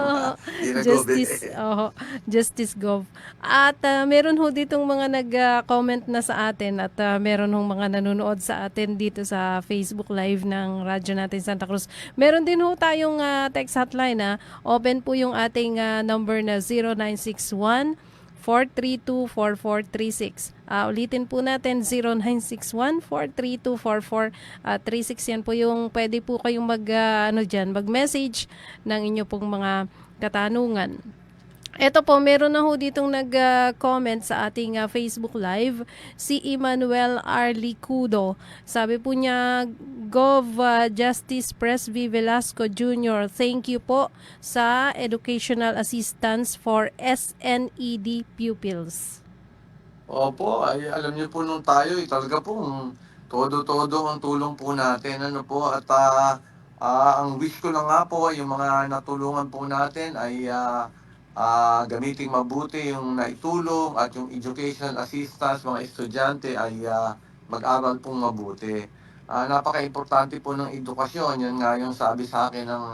Justice Gov. At meron ho ditong mga nag-comment na sa atin at meron hong mga nanonood sa atin dito sa Facebook Live ng Radyo Natin Santa Cruz. Meron din ho tayong text hotline Open po yung ating number na 0961 0961-432-4436. Ulitin po natin, 0961-432-4436. Yan po yung pwede po kayong mag-message ng inyo pong mga katanungan. Ito po, meron na ho ditong nag-comment sa ating Facebook Live, si Emmanuel Arlicudo. Sabi po niya, Gov Justice Presby Velasco Jr., thank you po sa educational assistance for SNED pupils. Opo, ay alam niyo po nung tayo, talaga pong todo-todo ang tulong po natin. Ano po, at ang wish ko lang nga po, yung mga natulungan po natin ay gamiting mabuti yung naitulong at yung educational assistance, mga estudyante ay mag-aral pong mabuti. Napaka-importante po ng edukasyon. Yan nga yung sabi sa akin ng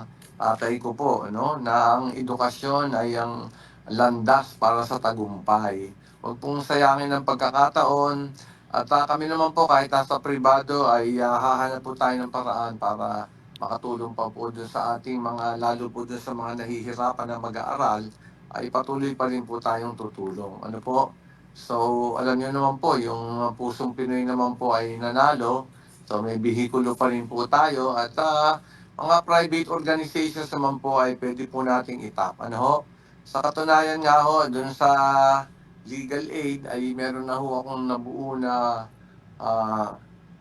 tatay ko po, no? Na ang edukasyon ay ang landas para sa tagumpay. Huwag pong sayangin ng pagkakataon. At kami naman po kahit nasa pribado ay hahanap po tayo ng paraan para makatulong pa po dun sa ating mga, lalo po dun sa mga nahihirapan na mag-aaral, ay patuloy pa rin po tayong tutulong. Ano po? So, alam niyo naman po, yung Pusong Pinoy naman po ay nanalo. So, may bihikulo pa rin po tayo. At mga private organizations naman po ay pwede po nating itap. Ano ho? Sa katunayan nga ho, dun sa legal aid ay meron na ho akong nabuo na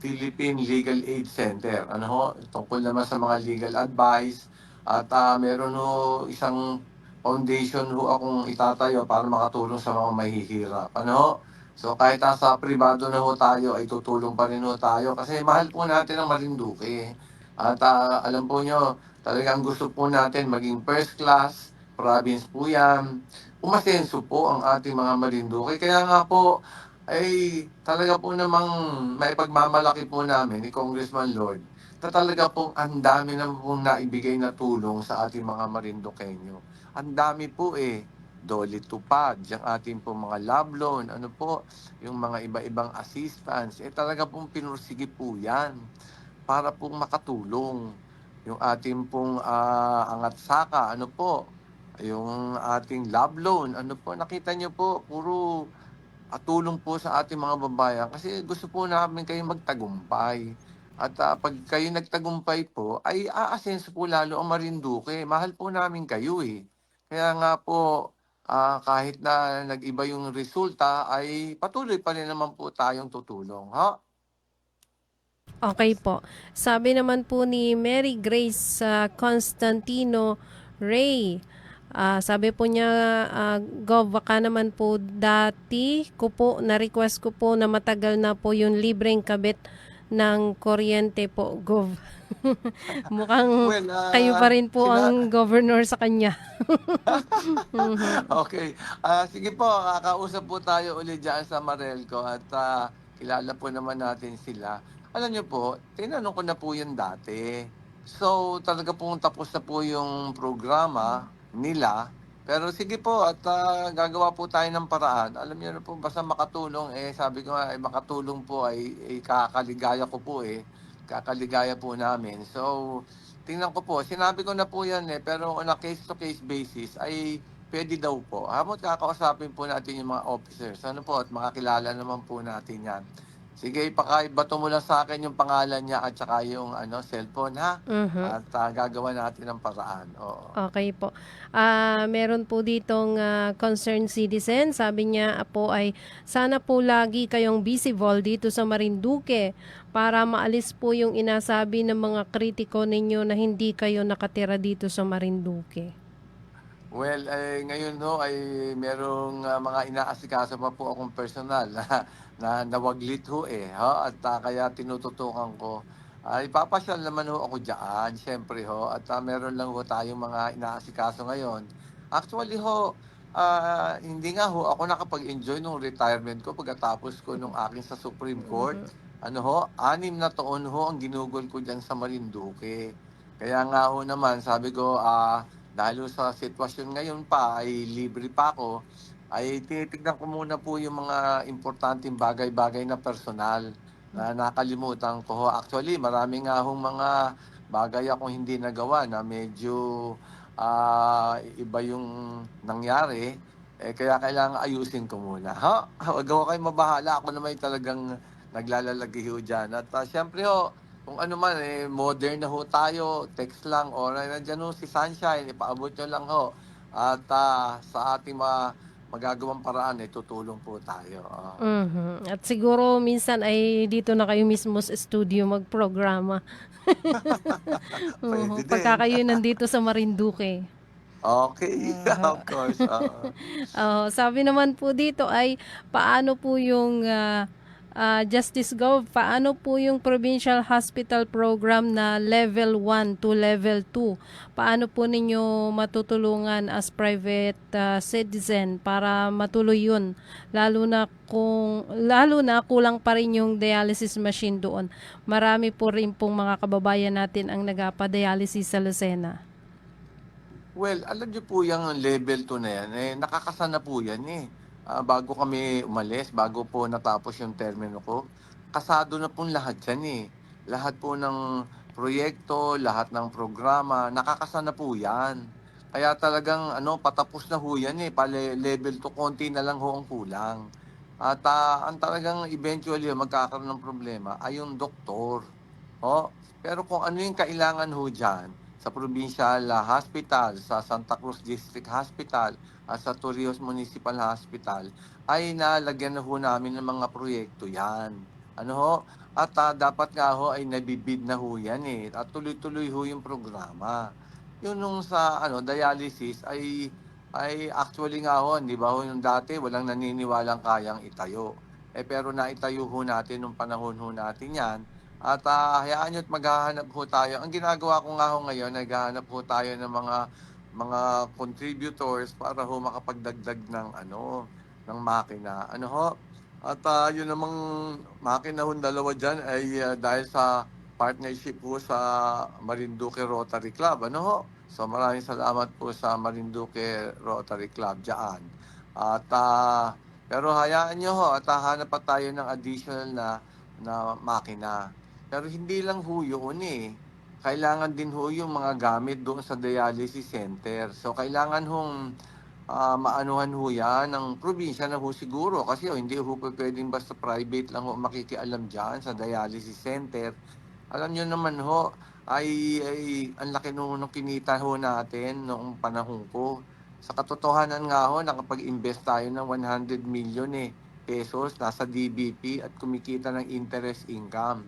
Philippine Legal Aid Center. Ano ho? Tungkol naman sa mga legal advice. At meron ho isang foundation ho akong itatayo para makatulong sa mga mahihirap. Ano ho? So kahit nasa pribado na ho tayo, ay tutulong pa rin ho tayo kasi mahal po natin ang Marinduque. At alam po nyo, talagang gusto po natin maging first class, province po yan. Umasenso po ang ating mga Marinduque. Kaya nga po, ay talaga po namang may pagmamalaki po namin ni Congressman Lord na talaga pong ang dami na pong naibigay na tulong sa ating mga Marinduqueño. Ang dami po Dole Tupad, yung ating po mga love loan, ano po, yung mga iba-ibang assistance, talaga pong pinursige po yan para pong makatulong. Yung ating pong angat saka, ano po, yung ating love loan, ano po, nakita nyo po, puro tulong po sa ating mga babayan kasi gusto po namin kayo magtagumpay. At pag kayo nagtagumpay po, ay aasenso po lalo ang Marinduque. Mahal po namin kayo Kaya nga po, kahit na nag-iba yung resulta, ay patuloy pa rin naman po tayong tutulong. Ha? Okay po. Sabi naman po ni Mary Grace Constantino Ray, sabi po niya, Gov, baka naman po dati ko po, na-request ko po na matagal na po yung libreng kabit ng kuryente po, Gov. Mukhang kayo pa rin po ang governor sa kanya. Okay. Sige po, kakausap po tayo ulit dyan sa Marelco at kilala po naman natin sila. Alam niyo po, tinanong ko na po yun dati. So, talaga pong tapos na po yung programa nila. Pero sige po, at gagawa po tayo ng paraan. Alam niyo na po, basta makatulong, sabi ko nga, makatulong po ay kakaligaya ko po kakaligaya po namin. So, tingnan ko po, sinabi ko na po yan pero on a case-to-case basis ay pwede daw po. Hamot kakausapin po natin yung mga officers. Ano po, at makakilala naman po natin yan. Sige, ibato mo lang sa akin yung pangalan niya at saka yung cellphone, ha? At gagawa natin ng paraan. Oo. Okay po. Meron po ditong concerned citizen. Sabi niya po ay sana po lagi kayong visible dito sa Marinduque para maalis po yung inasabi ng mga kritiko ninyo na hindi kayo nakatira dito sa Marinduque. Well, ngayon ay merong mga inaasikaso pa po akong personal na nawaglit at kaya tinututukan ko. Ipapasyal naman ako dyan, syempre at meron lang tayong mga inaasikaso ngayon. Actually hindi nga ako nakapag-enjoy nung retirement ko pagkatapos ko nung aking sa Supreme Court. 6 na taon ang ginugol ko dyan sa Marinduque. Kaya nga naman, sabi ko, dahil sa sitwasyon ngayon pa ay libre pa ako, ay tinitignan ko muna po yung mga importanteng bagay-bagay na personal na nakalimutan ko. Actually, marami nga mga bagay akong hindi nagawa na medyo iba yung nangyari. Kaya kailangan ayusin ko muna. Ha? Huwag ho kayong mabahala. Ako naman yung talagang naglalalagay ho dyan. At siyempre ho, kung ano man, modern na ho tayo. Text lang. O nandiyan ho si Sunshine. Ipaabot nyo lang ho. At sa ating magagawang paraan, tutulong po tayo. Mhm. At siguro minsan ay dito na kayo mismo sa studio magprograma. Pwede Pagka din. kayo nandito sa Marinduque. Okay. Of course. Oo. Sabi naman po dito ay paano po yung Justice Gov, paano po yung Provincial Hospital Program na Level 1 to Level 2? Paano po ninyo matutulungan as private citizen para matuloy yun? Lalo na kulang pa rin yung dialysis machine doon. Marami po rin pong mga kababayan natin ang nagapa-dialysis sa Lucena. Well, alam niyo po yung level 2 na yan, nakakasana po yan bago kami umalis, bago po natapos yung termino ko, kasado na pong lahat yan Lahat po ng proyekto, lahat ng programa, nakakasana po yan. Kaya talagang patapos na ho yan level 2, konti na lang ho ang kulang. At ang talagang eventually magkakaroon ng problema ay yung doktor. Pero kung ano yung kailangan ho dyan, sa Provincial Hospital, sa Santa Cruz District Hospital, at sa Torrijos Municipal Hospital, ay nalagyan na ho namin ng mga proyekto yan. At dapat nga ho ay nabibid na ho yan At tuloy-tuloy ho yung programa. Yun nung sa dialysis ay actually nga ho, di ba ho, yung dati walang naniniwalang kayang itayo. Pero naitayo ho natin nung panahon ho natin yan. At hayaan nyo't maghahanap ho tayo. Ang ginagawa ko nga ho ngayon, naghahanap ho tayo ng mga contributors para ho makapagdagdag ng makina. At yun namang makina ho dalawa dyan ay dahil sa partnership po sa Marinduque Rotary Club. So maraming salamat po sa Marinduque Rotary Club dyan. At pero hayaan nyo ho at hanap pa tayo ng additional na makina. Pero hindi lang ho yun Kailangan din ho yung mga gamit doon sa dialysis center. So kailangan hong maanuhan ho yan ng probinsya na ho siguro. Kasi hindi ho pwedeng basta private lang ho makikialam dyan sa dialysis center. Alam nyo naman ho, ay ang laki nung kinita ho natin noong panahon ko. Sa katotohanan nga ho, nakapag-invest tayo ng 100 million pesos nasa DBP at kumikita ng interest income.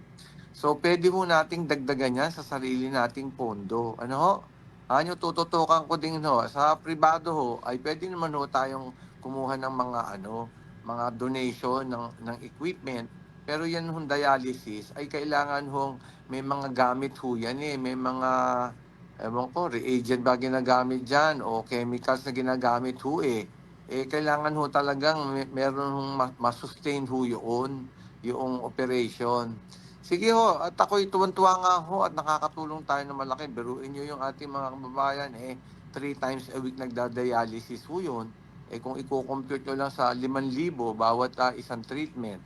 So, pwede ho nating dagdagan yan sa sarili nating pondo. Tututukan ko din sa pribado ho, ay pwede naman ho tayong kumuha ng mga donation ng equipment. Pero yan hong dialysis ay kailangan hong may mga gamit ho yan May mga, ewan ko, reagent ba ginagamit dyan o chemicals na ginagamit ho kailangan ho talagang meron hong masustain ho yung operation. Sige ho, at ako'y tuwan-tuwa nga ho at nakakatulong tayo ng malaki. Biruin nyo yung ating mga kababayan 3 times a week nagda-dialysis ho yun. Kung i-compute nyo lang sa 5,000 bawat isang treatment,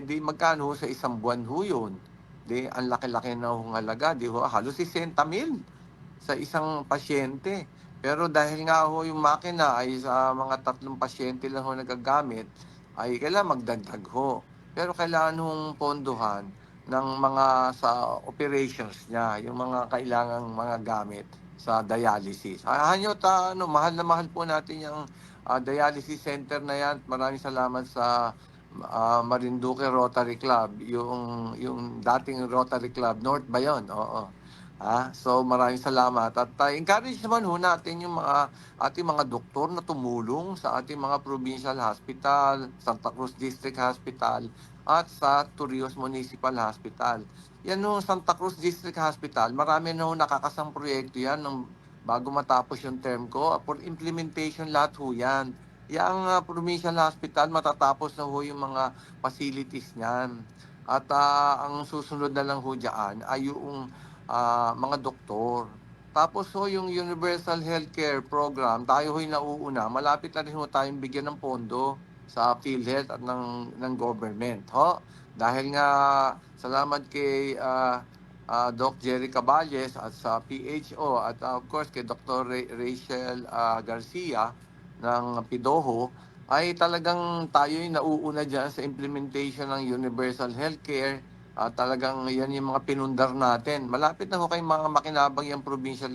di magkano ho sa isang buwan ho yun? Ang laki-laki na hong halaga, halos 60,000 sa isang pasyente. Pero dahil nga ho yung makina ay sa mga 3 pasyente lang ho nagagamit, ay kailangan magdagdag ho. Pero kailangan hong ponduhan ng mga sa operations niya, yung mga kailangang mga gamit sa dialysis. Mahal na mahal po natin yung dialysis center na yan. Maraming salamat sa Marinduque Rotary Club, yung dating Rotary Club North ba yun? Oo. So maraming salamat at encourage naman ho natin yung ating mga doktor na tumulong sa ating mga provincial hospital, Santa Cruz District Hospital at sa Torrijos Municipal Hospital. Yan ho, Santa Cruz District Hospital, marami na ho nakakasang proyekto yan bago matapos yung term ko. For implementation lahat ho yan. Yang provincial hospital, matatapos na ho yung mga facilities niyan. At ang susunod na lang ho dyan ay yung mga doktor. Tapos yung Universal Healthcare Program, tayo ho'y nauuna. Malapit na rin ho tayong bigyan ng pondo sa PhilHealth at ng government. Dahil nga, salamat kay Doc Jerry Caballes at sa PHO at of course kay Dr. Rachel Garcia ng PIDOHO, ay talagang tayo'y nauuna dyan sa implementation ng universal healthcare. Talagang yan yung mga pinundar natin. Malapit na ho kayong mga makinabang yung provincial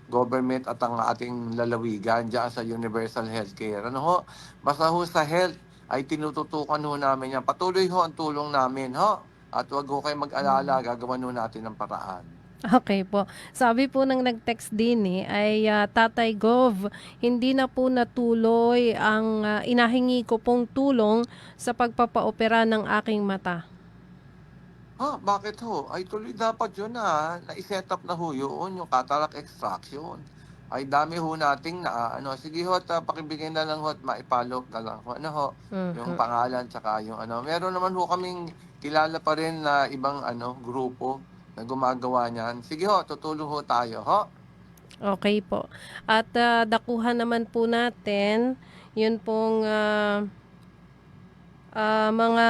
government at ang ating lalawigan dyan sa universal healthcare. Ano ho? Basta ho sa health ay tinututukan ho namin yan. Patuloy ho ang tulong namin ho. At wag ho kayong mag-alala, gagawan ho natin ng paraan. Okay po. Sabi po ng nag-text din ay Tatay Gov, hindi na po natuloy ang inahingi ko pong tulong sa pagpapaopera ng aking mata. Bakit ho? Ay tuloy dapat yun na-set up na ho yun, yung cataract extraction. Ay dami ho nating sige ho, pakibigay na lang ho at maipalok na lang ho. Ano ho, yung pangalan tsaka yung Meron naman ho kaming kilala pa rin na ibang grupo na gumagawa niyan. Sige ho, tutulong ho tayo ho. Okay po. At dakuhan naman po natin yun pong mga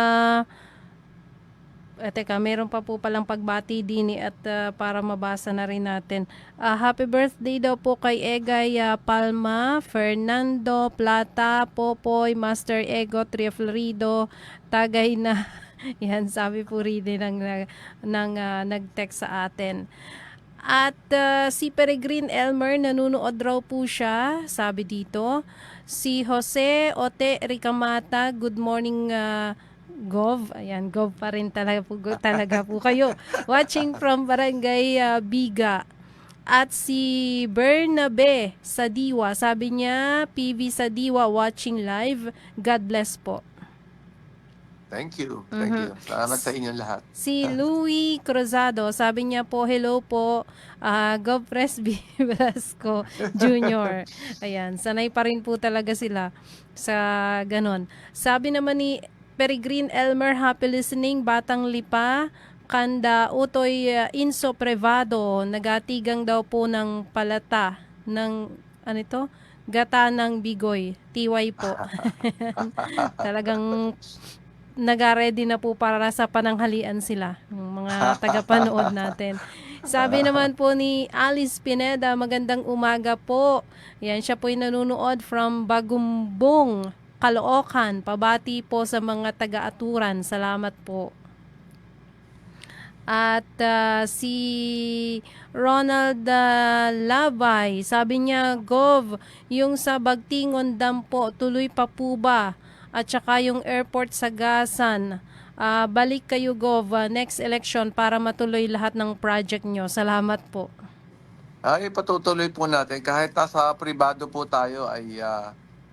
teka, meron pa po palang pagbati din at para mabasa na rin natin. Happy birthday daw po kay Egay Palma, Fernando Plata, Popoy, Master Ego Triaflorido, tagay na. Yan, sabi po rin ng nag-text sa atin. At si Peregrine Elmer, nanunood raw po siya, sabi dito. Si Jose Ote Ricamata, good morning Gov. Ayan, Gov pa rin talaga po kayo. Watching from Barangay Biga. At si Bernabe Sadiwa, sabi niya, PV Sadiwa watching live. God bless po. Thank you. Thank you. Salamat sa inyong lahat. Si Louis Cruzado, sabi niya po, hello po, Gov Presby Velasco Jr. Ayan, sanay pa rin po talaga sila sa ganon. Sabi naman ni Peregrine Elmer, happy listening, Batang Lipa, Kanda Utoy Inso Prevado, nagatigang daw po ng palata ng gata ng bigoy, tiway po. Talagang nag-ready na po para sa pananghalian sila, yung mga tagapanood natin. Sabi naman po ni Alice Pineda, magandang umaga po. Yan, siya po'y nanonood from Bagumbong, Caloocan. Pabati po sa mga taga-aturan. Salamat po. At si Ronald Labay, sabi niya, Gov, yung sa Bagtingon Dam po, tuloy pa po ba? At saka yung airport sa Gasan, balik kayo Gov, next election para matuloy lahat ng project nyo. Salamat po. Ay, patutuloy po natin. Kahit nasa pribado po tayo ay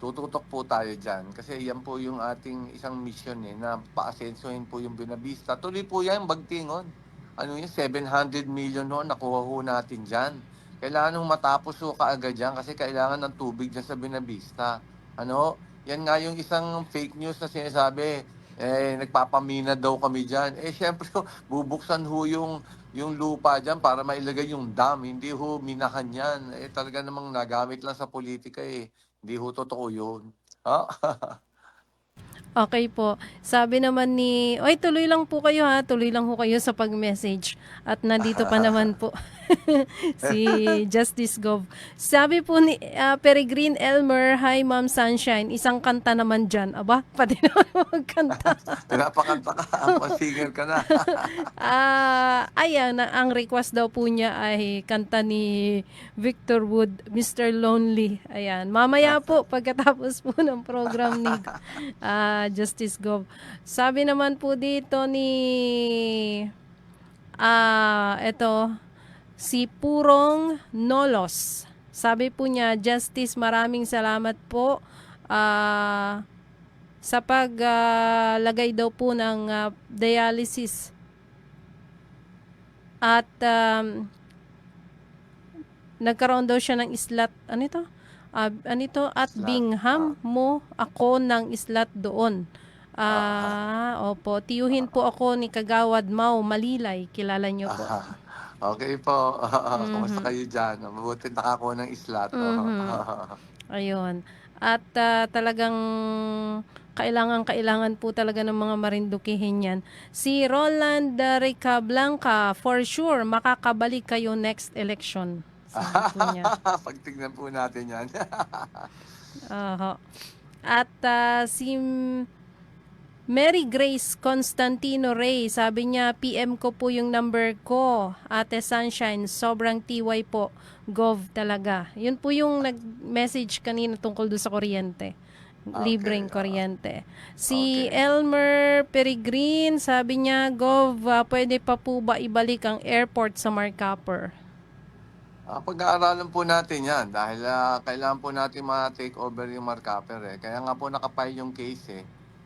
tututok po tayo dyan. Kasi yan po yung ating isang mission na paasensohin po yung Binabista. Tuloy po yan, Bagtingon. 700 million nakuha ho natin dyan. Kailangan matapos ho kaagad dyan kasi kailangan ng tubig dyan sa Binabista. Yan nga yung isang fake news na sinasabi, nagpapamina daw kami dyan. Syempre, bubuksan ho yung lupa dyan para mailagay yung dam. Hindi ho minahan yan. Talaga namang nagamit lang sa politika Hindi ho totoo yun. Okay po. Sabi naman ni, tuloy lang po kayo tuloy lang po kayo sa pag-message. At nandito pa naman po si Justice Gov. Sabi po ni Peregrine Elmer, hi Ma'am Sunshine, isang kanta naman dyan. Aba, pati naman magkanta. Pinapakanta ka, pasinger ka na. Ayan, ang request daw po niya ay kanta ni Victor Wood, Mr. Lonely. Ayan, mamaya po, pagkatapos po ng program ni Justice Gov. Sabi naman po dito ni si Purong Nolos. Sabi po niya, Justice, maraming salamat po sa paglagay daw po ng dialysis. At nagkaroon daw siya ng islat. At bingham mo ako ng islat doon. Opo, tiyuhin po ako ni Kagawad Mau Malilay. Kilala niyo po. Okay po. Kumusta kayo dyan? Mabuti nakakuha ng islat. Ayun. At talagang kailangan po talaga ng mga Marinduquehin yan. Si Roland Rica Blanca, for sure, makakabalik kayo next election. Sabi po niya. Pagtignan po natin yan. Oho. At si Mary Grace Constantino Ray, sabi niya, PM ko po yung number ko. Ate Sunshine, sobrang TY po. Gov talaga. Yun po yung nag-message kanina tungkol doon sa kuryente. Libreng kuryente. Si Okay. Elmer Peregrin, sabi niya, Gov, pwede pa po ba ibalik ang airport sa Marcaper? Pag-aaralan po natin yan dahil kailangan po natin ma-take over yung Marcaper eh. Kaya nga po nakapile yung case eh.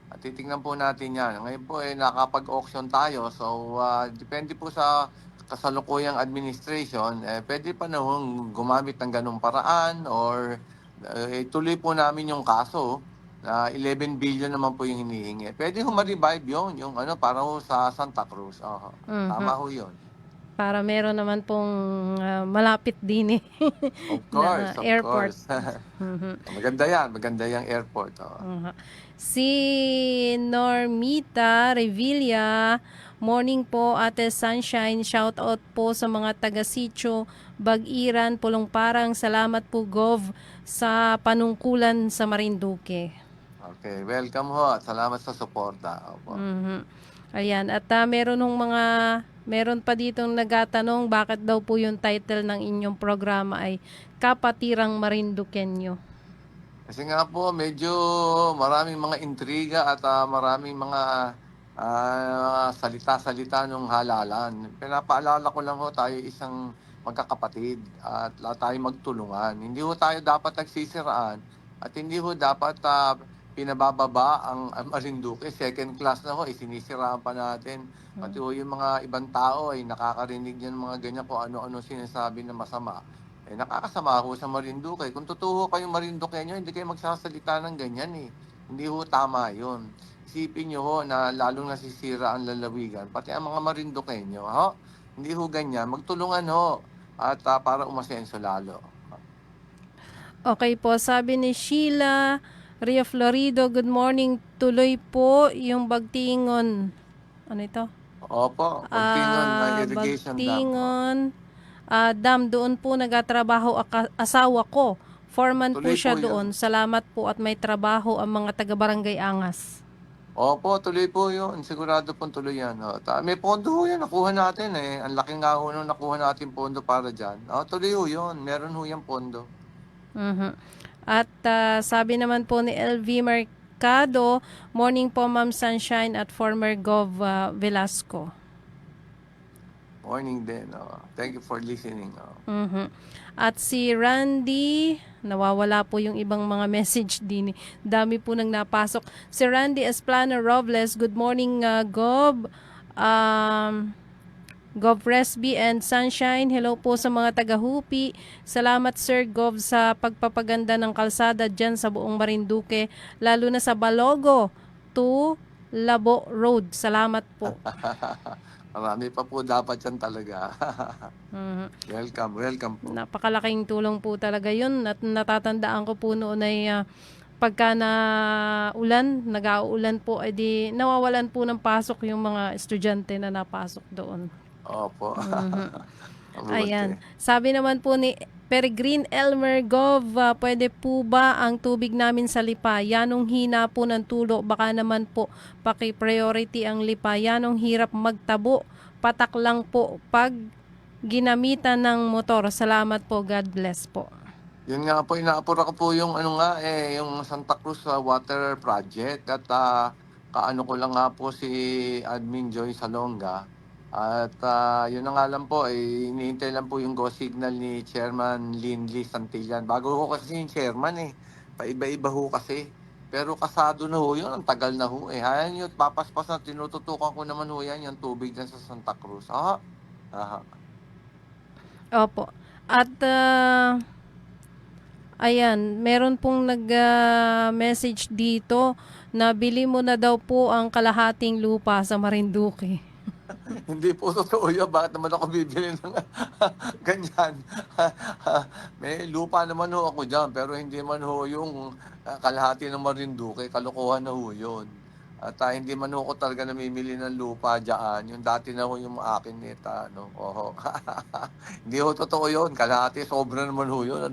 At titingnan po natin yan. Ngayon po eh nakapag-auction tayo. So depende po sa kasalukuyang administration, pwede pa na gumamit ng ganong paraan or tuloy po namin yung kaso na 11 billion naman po yung hinihingi. Pwede ho ma-revive yun, yung ano, para ho sa Santa Cruz. Tama ho yun. Para meron naman pong malapit din eh. Of course, na airport. Maganda yung airport. Si Normita Revilla, morning po Ate Sunshine, shout out po sa mga taga-sitio, Bag-iran, Pulong-Parang, salamat po Gov sa panungkulan sa Marinduque. Okay, welcome ho at salamat sa suporta. Opo. Ayan, at meron pa ditong nagatanong bakit daw po yung title ng inyong programa ay Kapatirang Marinduqueño. Kasi nga po, medyo maraming mga intriga at maraming mga salita-salita ng halalan. Pinapaalala ko lang ho, tayo isang magkakapatid at lahat tayo magtulungan. Hindi ho tayo dapat nagsisiraan at hindi ho dapat pinabababa ang Marinduque. Second class na ho, sinisiraan pa natin. Pati ho yung mga ibang tao ay nakakarinig yan mga ganyan kung ano-ano sinasabi na masama. Nakakasama ho sa Marinduque. Kung totoo kayong Marinduqueño, hindi kayo magsasalita ng ganyan eh. Hindi ho tama yun. Isipin nyo ho na lalong nasisira ang lalawigan, pati ang mga Marinduqueño. Ho? Hindi ho ganyan. Magtulungan ho at para umasenso lalo. Okay po, sabi ni Sheila Ria Florido, good morning. Tuloy po yung Bagtingon. Ano ito? Opo, Bagtingon irrigation dam. Bagtingon dam, doon po nagatrabaho asawa ko. Foreman po Tuloy siya po doon. yun. Salamat po at may trabaho ang mga taga-barangay Angas. Opo, tuloy po yun. Sigurado pong tuloy yan. May pondo ho yan. Nakuha natin eh. Ang laki nga ho nung nakuha natin pondo para dyan. Tuloy ho yun. Meron ho yung pondo. At sabi naman po ni LV Mercado, morning po Ma'am Sunshine at former Gov Velasco. Morning din. Thank you for listening. At si Randy, nawawala po yung ibang mga message din. Dami po nang napasok. Si Randy Esplano Robles, good morning Gov. Gov Resby and Sunshine, hello po sa mga taga-Hupi. Salamat Sir Gov sa pagpapaganda ng kalsada dyan sa buong Marinduque, lalo na sa Balogo to Labo Road. Salamat po. Marami pa po dapat yan talaga. Welcome po. Napakalaking tulong po talaga yun. At natatandaan ko po noon ay pagka nag-aulan po, edi nawawalan po ng pasok yung mga estudyante na napasok doon. Opo. Ayan. Sabi naman po ni Peregrine Elmer Gov, pwede po ba ang tubig namin sa Lipa? Yanong hina po ng tulo, baka naman po paki-priority ang Lipa. Yanong hirap magtabo, patak lang po pag ginamitan ng motor. Salamat po, God bless po. Yun nga po, inaapura ko po yung yung Santa Cruz Water Project at kaano ko lang nga po si Admin Joy Salonga. At yun na nga lang po, iniintay lang po yung go signal ni Chairman Linley Santillan. Bago ho kasi yung chairman paiba-iba ho kasi. Pero kasado na ho yun, ang tagal na ho Hayan yun, papaspas na, tinututukan ko naman ho yan, yung tubig dyan sa Santa Cruz. Opo. At ayan, meron pong nag-message dito na bili mo na daw po ang kalahating lupa sa Marinduque. Hindi po totoo yun. Bakit naman ako bibili ng ganyan? May lupa naman ho ako dyan, pero hindi man ho yung kalahati ng Marinduque. Kalokohan na ho yun. At hindi man ho ako talaga namimili ng lupa dyan. Yung dati na ho yung akin nita. Hindi ho totoo yun. Kalahati, sobra naman ho yun.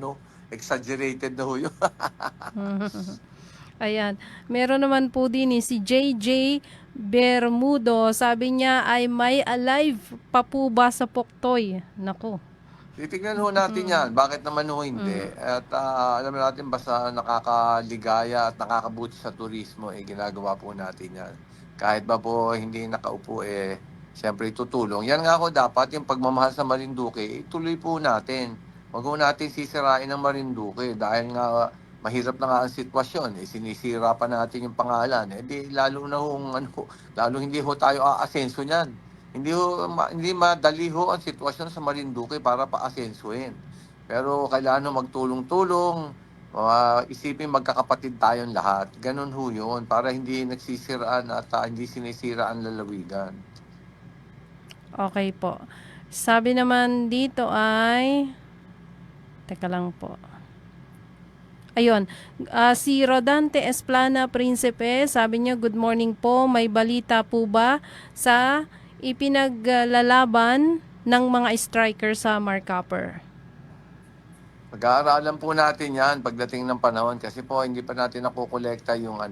exaggerated na ho yun. Ayan. Meron naman po din si JJ Bermudo. Sabi niya ay may alive pa po ba sa Poktoy? Nako. Titignan ho natin yan. Bakit naman ho hindi? At alam natin basta nakakaligaya at nakakabuti sa turismo, ginagawa po natin yan. Kahit ba po hindi nakaupo, siyempre tutulong. Yan nga ho dapat, yung pagmamahal sa Marinduque, ituloy po natin. Huwag ho natin sisirain ang Marinduque dahil nga mahirap na nga ang sitwasyon. Sinisira pa natin yung pangalan. Di lalo na lalo hindi ho tayo aasenso niyan. Hindi madali ho ang sitwasyon sa Marinduque para pa-asensuhin. Pero kailangan magtulong-tulong, isipin magkakapatid tayong lahat. Ganun ho yun, para hindi nagsisiraan at hindi sinisira ang lalawigan. Okay po. Sabi naman dito ay... Teka lang po. Ayun, si Rodante Esplana Principe, sabi niya, good morning po, may balita po ba sa ipinaglalaban ng mga striker sa Marcopper? Pag-aaralan po natin yan pagdating ng panahon kasi po hindi pa natin nakukolekta yung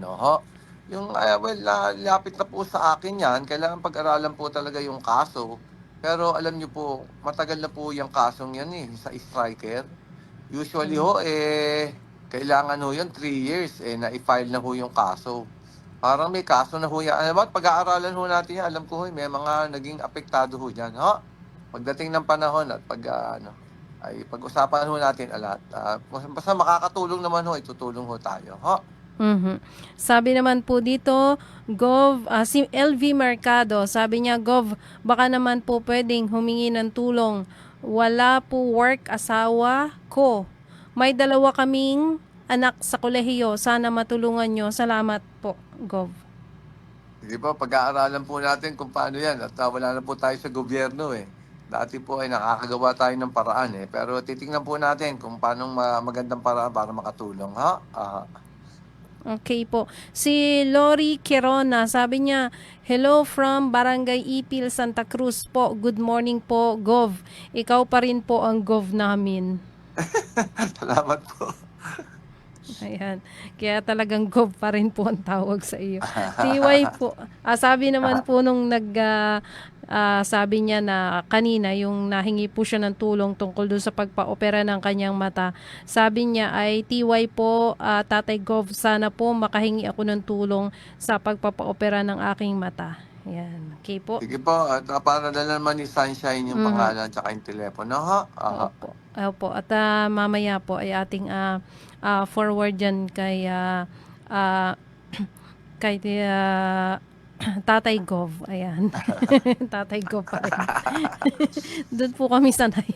lapit na po sa akin yan. Kailangan pag-aralan po talaga yung kaso. Pero alam niyo po, matagal na po yung kasong yan sa striker. Usually kailangan ho yun 3 years na-file na ho yung kaso. Parang may kaso na ho yan. Alam mo, pag-aaralan ho natin yan, alam ko may mga naging apektado ho dyan. Pagdating ng panahon at pag-usapan ho natin alat. Basta makakatulong naman ho, itutulong ho tayo. Sabi naman po dito, si LV Mercado, sabi niya, Gov, baka naman po pwedeng humingi ng tulong. Wala po work asawa ko. May 2 kaming anak sa kolehiyo. Sana matulungan nyo. Salamat po, Gov. Sige po, pag-aaralan po natin kung paano yan. At wala na po tayo sa gobyerno Dati po ay nakakagawa tayo ng paraan Pero titingnan po natin kung paano magandang paraan para makatulong. Okay po. Si Lori Quirona, sabi niya, hello from Barangay Ipil, Santa Cruz po. Good morning po, Gov. Ikaw pa rin po ang Gov namin. Salamat po. Ayan. Kaya talagang Gov pa rin po ang tawag sa iyo. TY po. Sabi naman po nung sabi niya na kanina yung nahingi po siya ng tulong tungkol doon sa pagpa-opera ng kanyang mata. Sabi niya ay TY po, Tatay Gov, sana po makahingi ako ng tulong sa pagpapa-opera ng aking mata. Ayan. Okay po. Sige po, at para na naman ni Sunshine yung pangalan at yung telepono. Opo. Opo. At mamaya po ay ating forward dyan kay Tatay Gov. Ayan. Tatay Gov pa rin. Doon po kami sanay.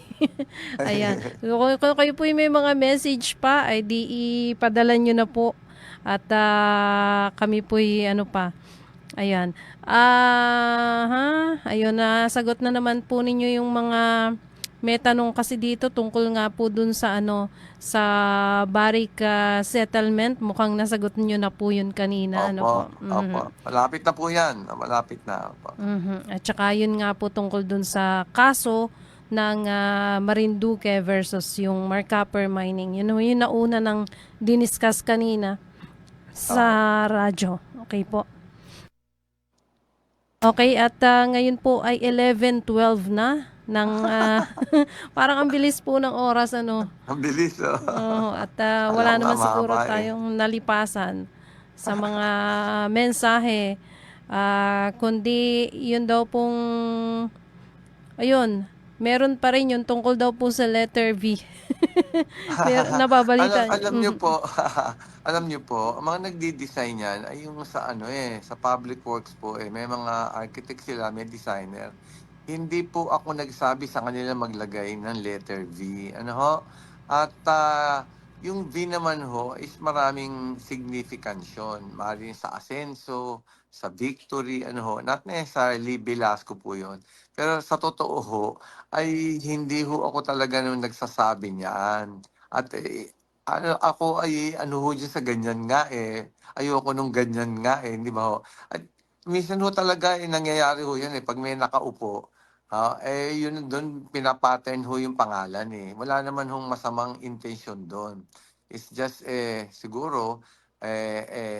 Ayan. Kung kayo po may mga message pa, ay di ipadala nyo na po. At kami po ayan. Ayun na, sagot na naman po ninyo yung mga may tanong kasi dito tungkol nga po dun sa sa Barik settlement. Mukhang nasagot niyo na po yun kanina. Opo. Malapit na po yan. Malapit na. Opo. At saka yun nga po tungkol dun sa kaso ng Marinduque versus yung Marcopper Mining. Yun yung nauna ng diniscuss kanina sa radyo. Okay po. Okay, at ngayon po ay 11:12 na ng parang ang bilis po ng oras Ang bilis at wala naman siguro tayong nalipasan sa mga mensahe kundi yun daw pong ayun, meron pa rin yung tungkol daw po sa letter V. Nababalita. Alam niyo po, ang mga nagdi-design yan ay yung sa sa public works po may mga architect sila, may designer. Hindi po ako nagsabi sa kanila maglagay ng letter V. At yung V naman is maraming significance yun. Maaaring sa asenso, sa victory, not necessarily Velasco po yun. Pero sa totoo ay hindi ako talaga nung nagsasabi niyan. At ako ay dyan sa ganyan nga ayoko nung ganyan nga hindi ba At minsan talaga nangyayari yan pag may nakaupo, Yun do'n pina-pattern ho yung pangalan, eh. Wala naman hong masamang intensyon do'n. It's just, siguro,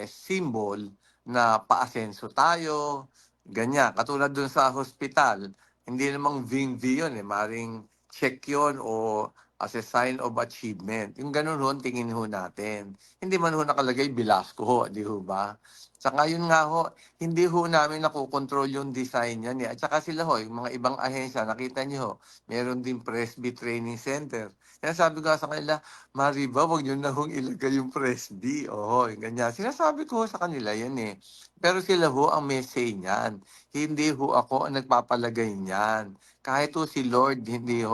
symbol na paasenso tayo, ganyan. Katulad do'n sa hospital, hindi namang VING-V yun, eh, maaaring check yun o as a sign of achievement. Yung gano'n ho ang tingin ho natin. Hindi man ho nakalagay Velasco ho, 'di ho ba? Tsaka yun nga ho, hindi ho namin nakokontrol yung design niyan, eh. At saka sila ho, yung mga ibang ahensya, nakita niyo ho, meron din Presby Training Center. Kaya sabi ko nga sa kanila, "Mariba, wag niyo na hong ilagay yung Presby." Oo, yung ganyan. Sinasabi ko ho sa kanila yan, eh. Pero sila ho ang may say niyan. Hindi ho ako ang nagpapalagay niyan. Kahit ho si Lord, hindi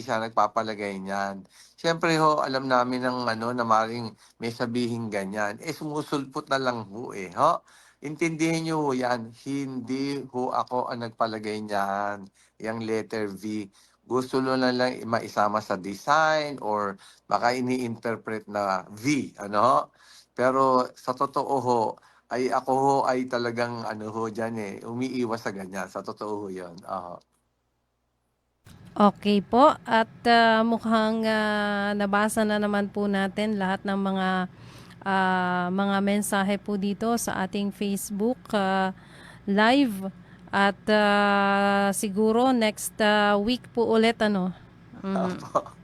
siya nagpapalagay niyan. Siyempre ho, alam namin ng ano, na maaaring may sabihing ganyan. Sumusulpot na lang ho, eh, ho? Intindihin niyo ho yan, hindi ho ako ang nagpalagay niyan, yang letter V. Gusto na lang maisama sa design or baka ini-interpret na V, ano ho? Pero sa totoo ho, ay ako ho ay talagang ano ho diyan, eh, umiiwas sa ganyan. Sa totoo ho 'yun, oo. Okay po, at mukhang nabasa na naman po natin lahat ng mga mensahe po dito sa ating Facebook live, at siguro next week po ulit, ano. Mhm. Opo.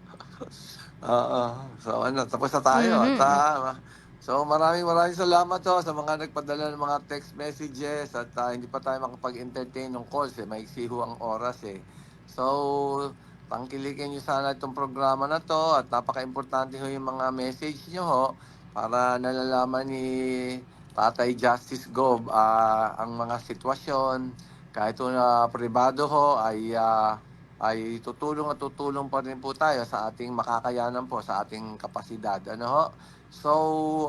Oo. So ano, tapos na tayo at, Mhm. so maraming salamat ho sa mga nagpadala ng mga text messages at, hindi pa tayo makapag-entertain ng calls, eh, maiksi ho ang oras, eh. So, tangkilikin niyo sana itong programa na 'to at napakaimportante ho yung mga message niyo ho para nalalaman ni Tatay Justice Gob, ang mga sitwasyon. Kahit ho na pribado ho ay tutulong pa rin po tayo sa ating makakayanan po, sa ating kapasidad. Ano ho? So,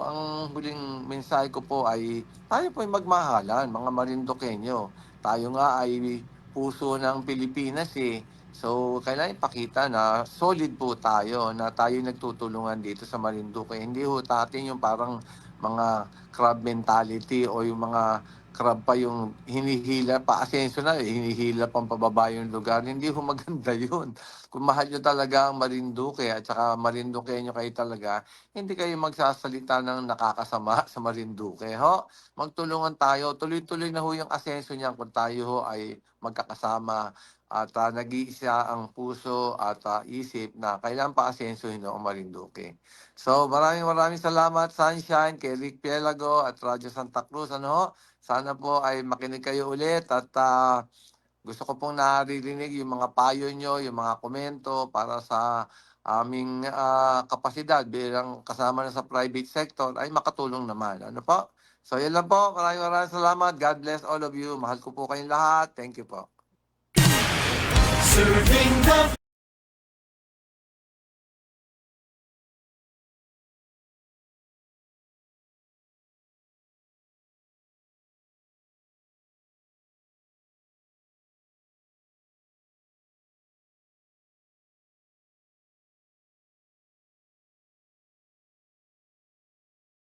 ang huling mensahe ko po ay tayo po ay magmahalan, mga Marinduqueño. Tayo nga ay puso ng Pilipinas, eh. So, kailangan ipakita na solid po tayo, na tayo nagtutulungan dito sa Marinduque. Hindi ho natin yung parang mga crab mentality o yung mga crab pa yung hinihila pa, asenso na, eh, hinihila pang pababa yung lugar. Hindi ho maganda yun. Kung mahal nyo talaga ang Marinduque at saka Marinduqueño kayo talaga, hindi kayo magsasalita ng nakakasama sa Marinduque, ho? Magtulungan tayo. Tuloy-tuloy na ho yung asenso niyan kung tayo ho ay magkakasama at nag-iisa ang puso at isip na kailangan pa asensuhin ang Marinduque. So maraming salamat, Sunshine, kay Rick Pielago at Radyo Santa Cruz. Ano ho? Sana po ay makinig kayo ulit at gusto ko pong naririnig yung mga payo nyo, yung mga komento para sa aming kapasidad bilang kasama na sa private sector ay makatulong naman. Ano po? So yan lang po. Maraming salamat. God bless all of you. Mahal ko po kayong lahat. Thank you po. Serving the